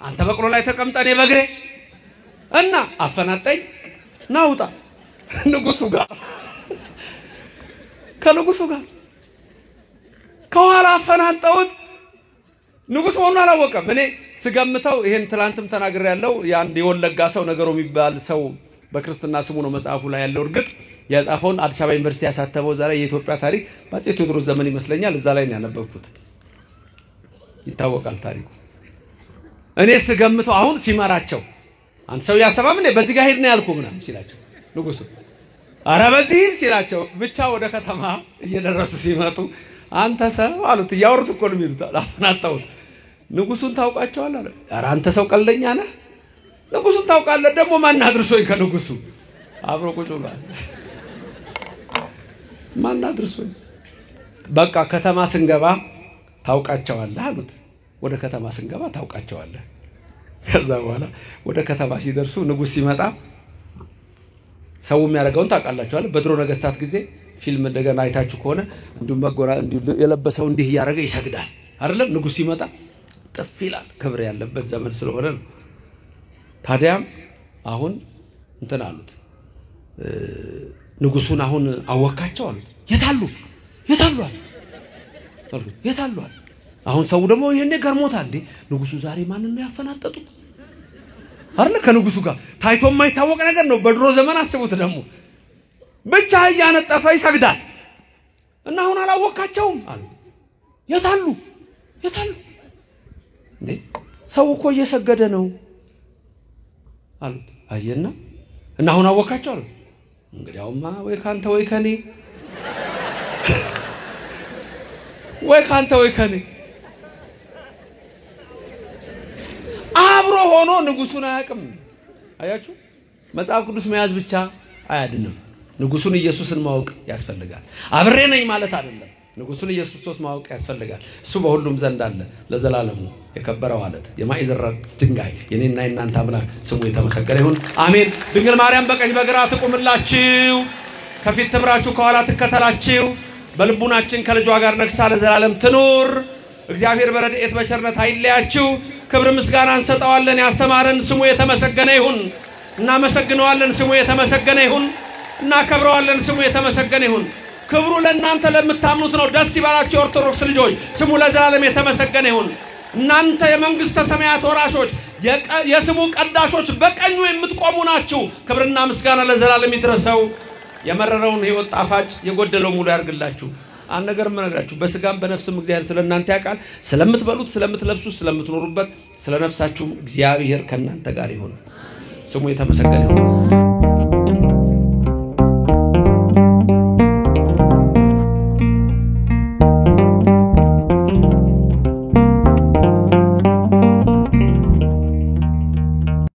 አንተ በቅሎ ላይ ተቀምጠን በግሬ እና አፈናጠኝ ናውጣ ንጉሱ ጋር ከንጉሱ ጋር ከኋላ አፈናጠውት። ንጉስ ሆኖ አላወቀም። እኔ ስገምተው ይሄን ትላንትም ተናግሬ ያለው ያን የወለጋ ሰው ነገሩ የሚባል ሰው በክርስትና ስሙ ነው መጽሐፉ ላይ ያለው። እርግጥ የጻፈውን አዲስ አበባ ዩኒቨርሲቲ ያሳተመው ዛሬ የኢትዮጵያ ታሪክ በአፄ ቴዎድሮስ ዘመን ይመስለኛል። እዛ ላይ ነው ያነበብኩት። ይታወቃል ታሪኩ። እኔ ስገምተው አሁን ሲመራቸው አንተ ሰው ያሰባም እንደ በዚህ ጋር ሄድ ነው ያልኩ ምናምን ሲላቸው ንጉሱ አረ በዚህ ሲላቸው ብቻ ወደ ከተማ እየደረሱ ሲመጡ አንተ ሰው አሉት። ያወሩት እኮ ነው የሚሉት። አፈናጣው ንጉሱን ታውቃቸዋለህ አለ። አረ አንተ ሰው ቀልደኛ ነህ። ንጉሱን ታውቃለህ ደግሞ ማን አድርሶኝ ከንጉሱ አብሮ ቁጭ ብሏል። ማን አድርሶኝ በቃ ከተማ ስንገባ ታውቃቸዋለህ አሉት። ወደ ከተማ ስንገባ ታውቃቸዋለህ። ከዛ በኋላ ወደ ከተማ ሲደርሱ ንጉስ ሲመጣ ሰው የሚያደርገውን ታውቃላችሁ አይደል? በድሮ ነገስታት ጊዜ ፊልም እንደገና አይታችሁ ከሆነ እንዲሁ መጎራ እንዲሁ የለበሰው እንዲህ ያደረገ ይሰግዳል አይደለም? ንጉስ ሲመጣ ጥፍ ይላል። ክብር ያለበት ዘመን ስለሆነ ነው። ታዲያም አሁን እንትን አሉት ንጉሱን አሁን አወካቸው አሉት። የታሉ አሁን ሰው ደግሞ ይሄኔ ገርሞታል። እንዴ ንጉሱ ዛሬ ማንን ነው ያፈናጠጡት አይደል? ከንጉሱ ጋር ታይቶ የማይታወቅ ነገር ነው። በድሮ ዘመን አስቡት ደግሞ ብቻ ያነጠፈ ይሰግዳል እና አሁን አላወካቸውም አሉ። የታሉ እንዴ ሰው እኮ እየሰገደ ነው አሉት። አየና እና አሁን አወካቸው አሉ። እንግዲያውማ ወይ ካንተ ወይ ከኔ ወይ ከኔ አብሮ ሆኖ ንጉሱን አያውቅም። አያችሁ መጽሐፍ ቅዱስ መያዝ ብቻ አያድንም። ንጉሱን ኢየሱስን ማወቅ ያስፈልጋል። አብሬ ነኝ ማለት አይደለም። ንጉሱን ኢየሱስ ክርስቶስ ማወቅ ያስፈልጋል። እሱ በሁሉም ዘንድ አለ ለዘላለሙ የከበረው አለት የማዕዘን ድንጋይ የኔና የናንተ አምላክ ስሙ የተመሰገነ ይሁን። አሜን። ድንግል ማርያም በቀኝ በግራ ትቁምላችሁ፣ ከፊት ትምራችሁ፣ ከኋላ ትከተላችሁ። በልቡናችን ከልጇ ጋር ነግሳ ለዘላለም ትኑር። እግዚአብሔር በረድኤት በቸርነት አይለያችሁ። ክብር ምስጋና እንሰጠዋለን። ያስተማረን ስሙ የተመሰገነ ይሁን። እናመሰግነዋለን። ስሙ የተመሰገነ ይሁን። እናከብረዋለን። ስሙ የተመሰገነ ይሁን። ክብሩ ለእናንተ ለምታምኑት ነው። ደስ ይበላችሁ የኦርቶዶክስ ልጆች፣ ስሙ ለዘላለም የተመሰገነ ይሁን። እናንተ የመንግስተ ሰማያት ወራሾች፣ የስሙ ቀዳሾች በቀኙ የምትቆሙ ናችሁ። ክብርና ምስጋና ለዘላለም ይድረሰው። የመረረውን ሕይወት ጣፋጭ የጎደለው ሙሉ ያርግላችሁ። አንድ ነገር ምነግራችሁ በስጋም በነፍስም እግዚአብሔር ስለእናንተ ያውቃል። ስለምትበሉት፣ ስለምትለብሱት፣ ስለምትኖሩበት ስለነፍሳችሁም እግዚአብሔር ከእናንተ ጋር ይሁን። ስሙ የተመሰገነ ይሁን።